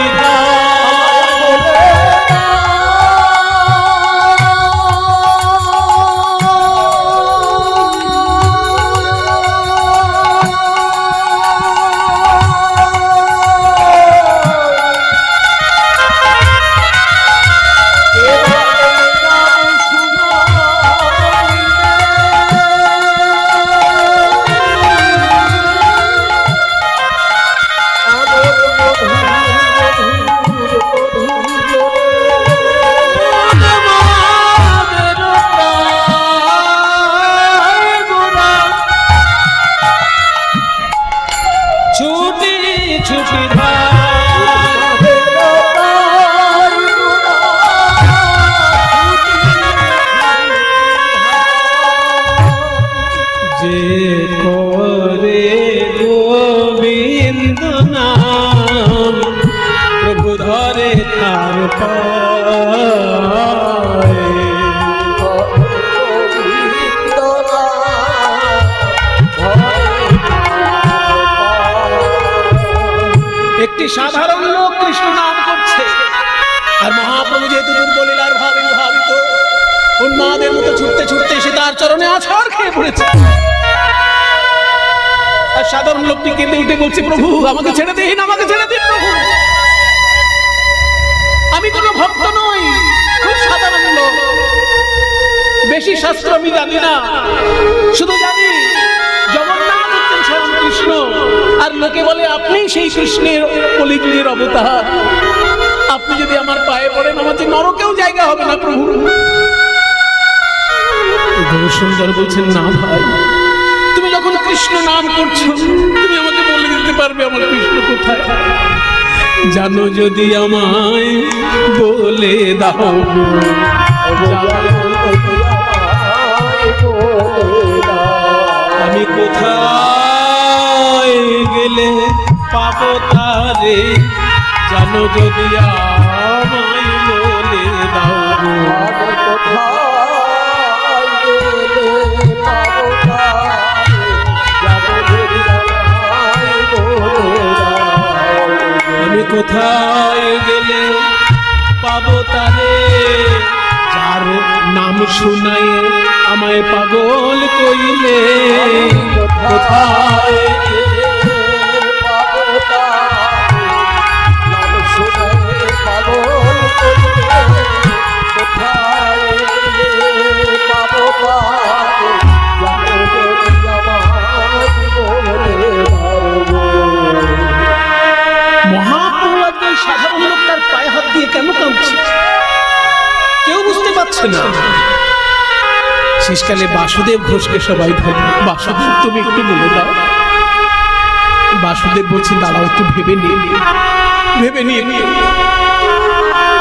একটি সাধারণ লোক কৃষ্ণ নাম করছে আর মহাপ্রভু যেহেতু দুর্বলীলার ভাবে ভাবিত উন্মাদের মতো ছুটতে ছুটতে এসে তার চরণে আছাড় খেয়ে পড়েছে। আর সাধারণ লোকটি কেঁদে উঠে বলছে, প্রভু আমাকে ছেড়ে দিন, আমাকে ছেড়ে দিন প্রভু, আমি কোনো ভক্ত নই, খুব সাধারণ লোক, বেশি শাস্ত্র আমি জানি না, শুধু জানি জগন্নাথ হচ্ছেন স্বয়ং কৃষ্ণ, আর লোকে বলে আপনি সেই কৃষ্ণের কলিযুগের অবতার, আপনি যদি আমার পায়ে পড়েন আমার যে নরকেও জায়গা হবে না প্রভু। সুন্দর বলছেন, না ভাই, তুমি যখন কৃষ্ণ নাম করছো তুমি আমাকে বলে দিতে পারবে আমার কৃষ্ণ কোথায়? জানো যদি আমায় বলে দাও, আমি কোথায় গেলে পাবো তারে, জানো যদি আমায় বলে দাও, আমি কোথায় গেলে পাবো তারে, যার নাম শুনাই আমায় পাগল কইলে, কোথায় পাবো নাম শুনাই পাগল কইলে, কোথায় পাবো মহাপ্রভু সাধারণ লোক তার পায়ে হাত দিয়ে কেন কাঁদছে কেউ বুঝতে পারছে না। শেষকালে বাসুদেব ঘোষকে সবাই ধরে, বাসুদেব তুমি একটু বলে দাও। বাসুদেব বলছে, দাঁড়াও একটু ভেবে নিয়ে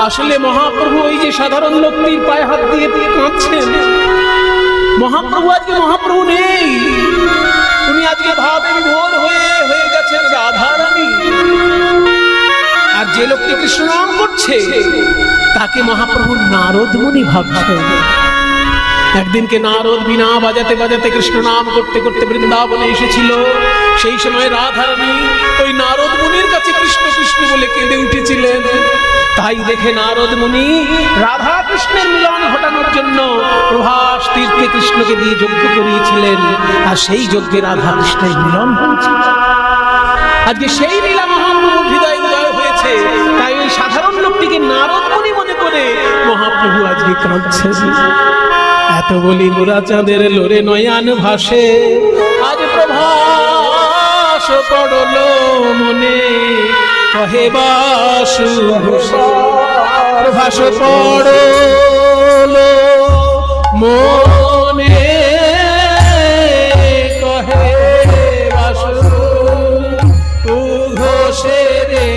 আসলে মহাপ্রভু ওই যে সাধারণ লোকটির পায়ে হাত দিয়ে কাঁদছেন, মহাপ্রভু আজকে মহাপ্রভু নেই, উনি আজকে ভাবে বিভোর হয়ে গেছেন রাধারানী। আর যে লোকটি কৃষ্ণ নাম করছে তাকে মহাপ্রভু নারদ মুনি ভাবছেন। একদিনকে নারদ বিনা বাজাতে বাজাতে কৃষ্ণ নাম করতে করতে বৃন্দাবনে এসেছিল, সেই সময় রাধারানী ওই নারদ মুনির কাছে কৃষ্ণ কৃষ্ণ বলে কেঁদে উঠেছিলেন। তাই দেখে নারদ মুনি রাধা কৃষ্ণের মিলন ঘটানোর জন্য প্রভাস তীর্থে কৃষ্ণকে দিয়ে যজ্ঞ করিয়েছিলেন, আর সেই যজ্ঞে রাধা কৃষ্ণের মিলন হয়েছিল। আজকে সেই লীলা মহাপ্রভুর হৃদয় উদয় হয়েছে, তাই ওই সাধারণ লোকটিকে নারদ মুনি মনে করে মহাপ্রভু আজকে কাঁদছেন। এত বলি গোরা চাঁদের লোরে নয়ান ভাসে, আজ প্রভাস পড়ল মনে, কহে বাসু প্রভাস পড়ল মনে, কহে বাসু ঘোষে রে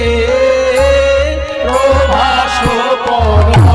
প্রভাস পড়ল।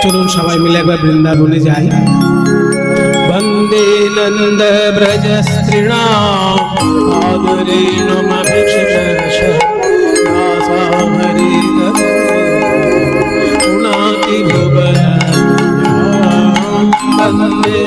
चलुन सबाई मिले एक बार वृंदावने जाई। वंदे नंद ब्रज स्त्रीणाम आदरेण मभिषिक्ष दासामरि उनाति भुवन वंदे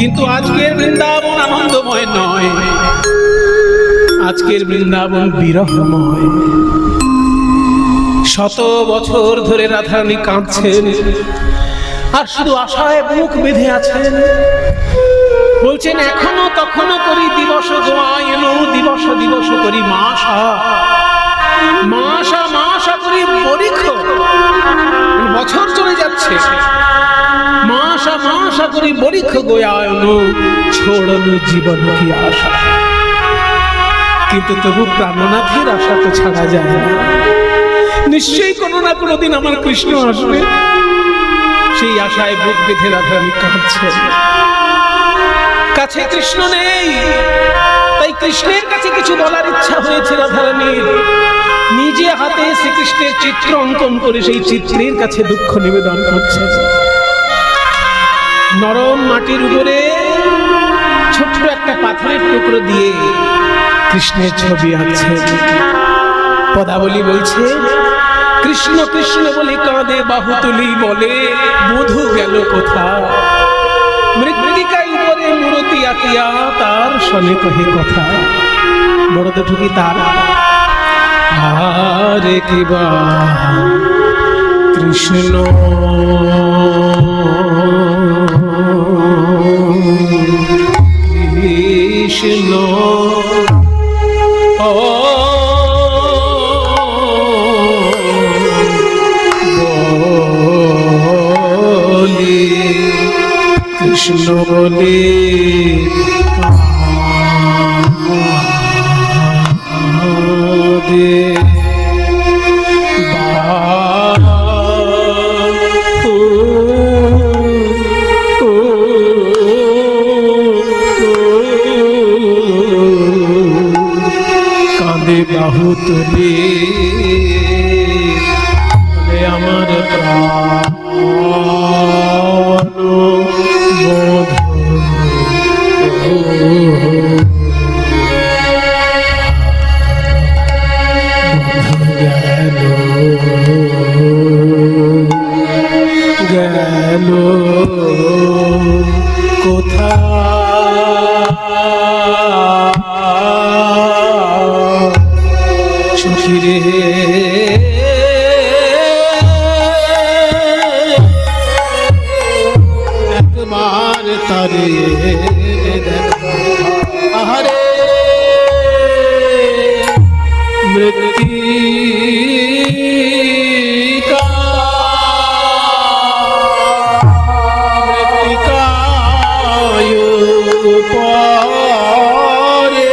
किंतु आजकेर वृंदावन आनंदमय नय, आजकेर वृंदावन विरहमय। शत बछर धरे राधारानी काঁদছেন আর শুধু আশায় বুক বেঁধে আছেন। বলছেন এখনো তখনো করি দিবস গোয়ায়ন, দিবস দিবস করি মাসা মাসা মাসা করি পরীক্ষ। বছর চলে যাচ্ছে, মাসা মাসা করি পরীক্ষ গোয়ায়ন, ছোড়নু জীবন কি আশা। কিন্তু তবু প্রাণনাথের আশা তো ছাড়া যায় না। নিশ্চয়ই কোনো না কোনো দিন আমার কৃষ্ণ আসবে, সেই আশায় বুক বেঁধে রাধারানী কাঁদছে। কাছে কৃষ্ণ নেই, তাই কৃষ্ণের কাছে কিছু বলার ইচ্ছা হয়েছে রাধারানীর। নিজে হাতে শ্রীকৃষ্ণের চিত্র অঙ্কন করে সেই চিত্রের কাছে দুঃখ নিবেদন করছে। নরম মাটির উপরে ছোট্ট একটা পাথরের টুকরো দিয়ে কৃষ্ণের ছবি আঁকছে। পদাবলী বলছে, কৃষ্ণ কৃষ্ণ বলে কাঁদে বাহু তুলি, বলে বধূ গেল কোথা। মৃত্তিকায় উপরে মূরতি আঁকিয়া তার শনে কহে কথা। বড় দুঠুকি তার আরে কিবা কৃষ্ণ কৃষ্ণ কৃষ্ণ বলে কাঁদে কাঁদে বাহু তুলে আমার প্রাণ সখী রে একবার তারে দেখো আহারে মৃত্তিকা পরে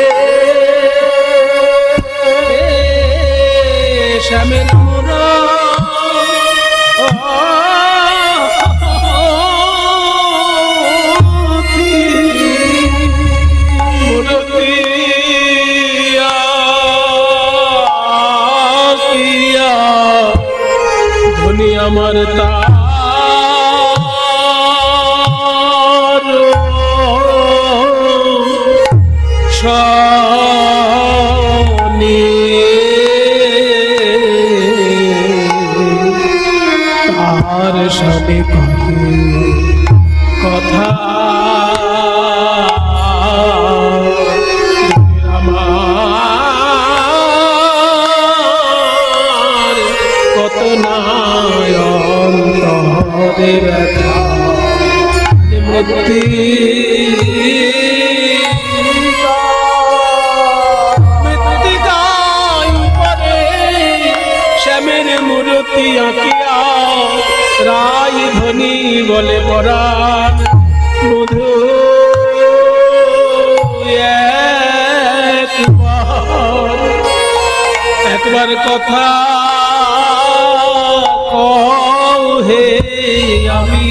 শ্যামের ধনী আমার তার শনি তার সবে কথা আমার কত নয়ন্তরে ব্যথা মৃত্তিকায় উপরে শ্যামের মূর্তি আঁকিয়া রায় ধনী বলে পরাণ মধু একবার কথা কও হে আমি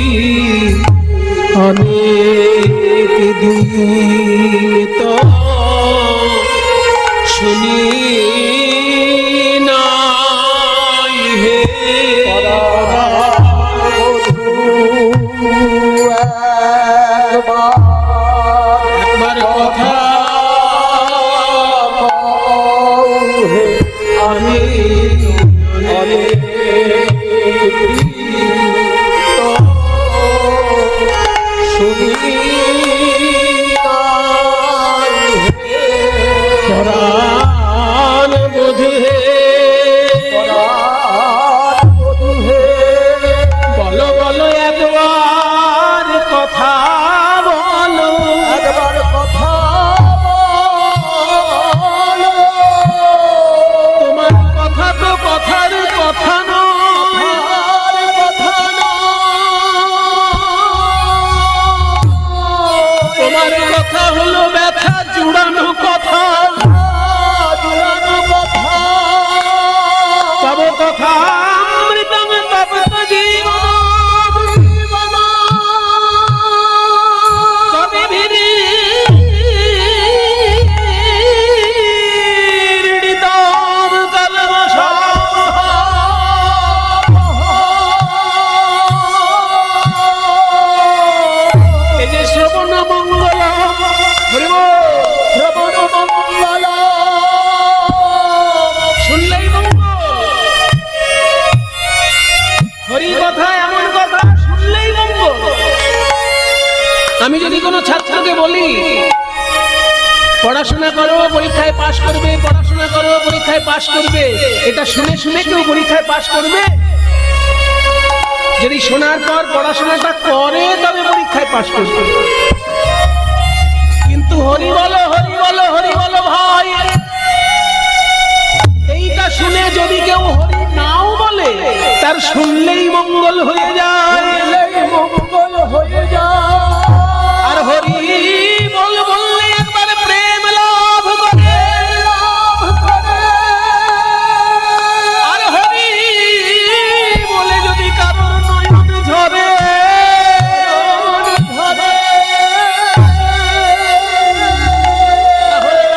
অনেক দিন তো শুনি নাই হে একবার কথা আমি শুনি পরাণ বধূ হে বলো বলো একবার কথা বলো একবার কথা তোমার কথা তো কথার কথা নয় তোমার কথা হলো ব্যথা জুড়ানো কথা তব কথা অমৃতম তপ্ত জীবন তবে ভিড়িতম কলমশা এই যে শ্রবণ মঙ্গল শ্রবণ মঙ্গল শুনলেই মঙ্গল হরি কথা এমন কথা শুনলেই মঙ্গল আমি যদি কোনো ছাত্রকে বলি পড়াশোনা করো পরীক্ষায় পাশ করবে পড়াশোনা করো পরীক্ষায় পাশ করবে এটা শুনে শুনে কেউ পরীক্ষায় পাশ করবে যদি শোনার পর পড়াশোনাটা করে তবে পরীক্ষায় পাশ করবে কিন্তু হরি বলো হরি বলো হরি বলো ভাই এইটা শুনে যদি কেউ হরি নাও বলে তার শুনলেই মঙ্গল হয়ে যায় মঙ্গল হয়ে যায় আর হরি বল বললে একবার প্রেম লাভ করে আর হরি বলে যদি কারোর নয়ন ঝরে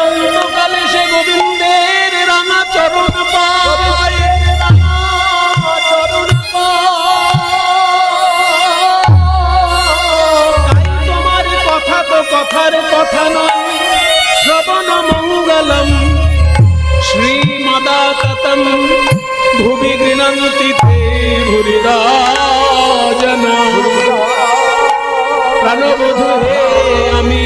অন্তকালে সে গোবিন্দের রাঙা চরণ পায় তোমার কথা তো কথার কথা নয় শ্রবণ মঙ্গলম শ্রীমদাততম ভুবি গৃণন্তি তে ভুরিদা জনা প্রাণবধূ হে আমি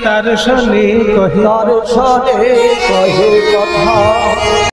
তার সনে কহে কথা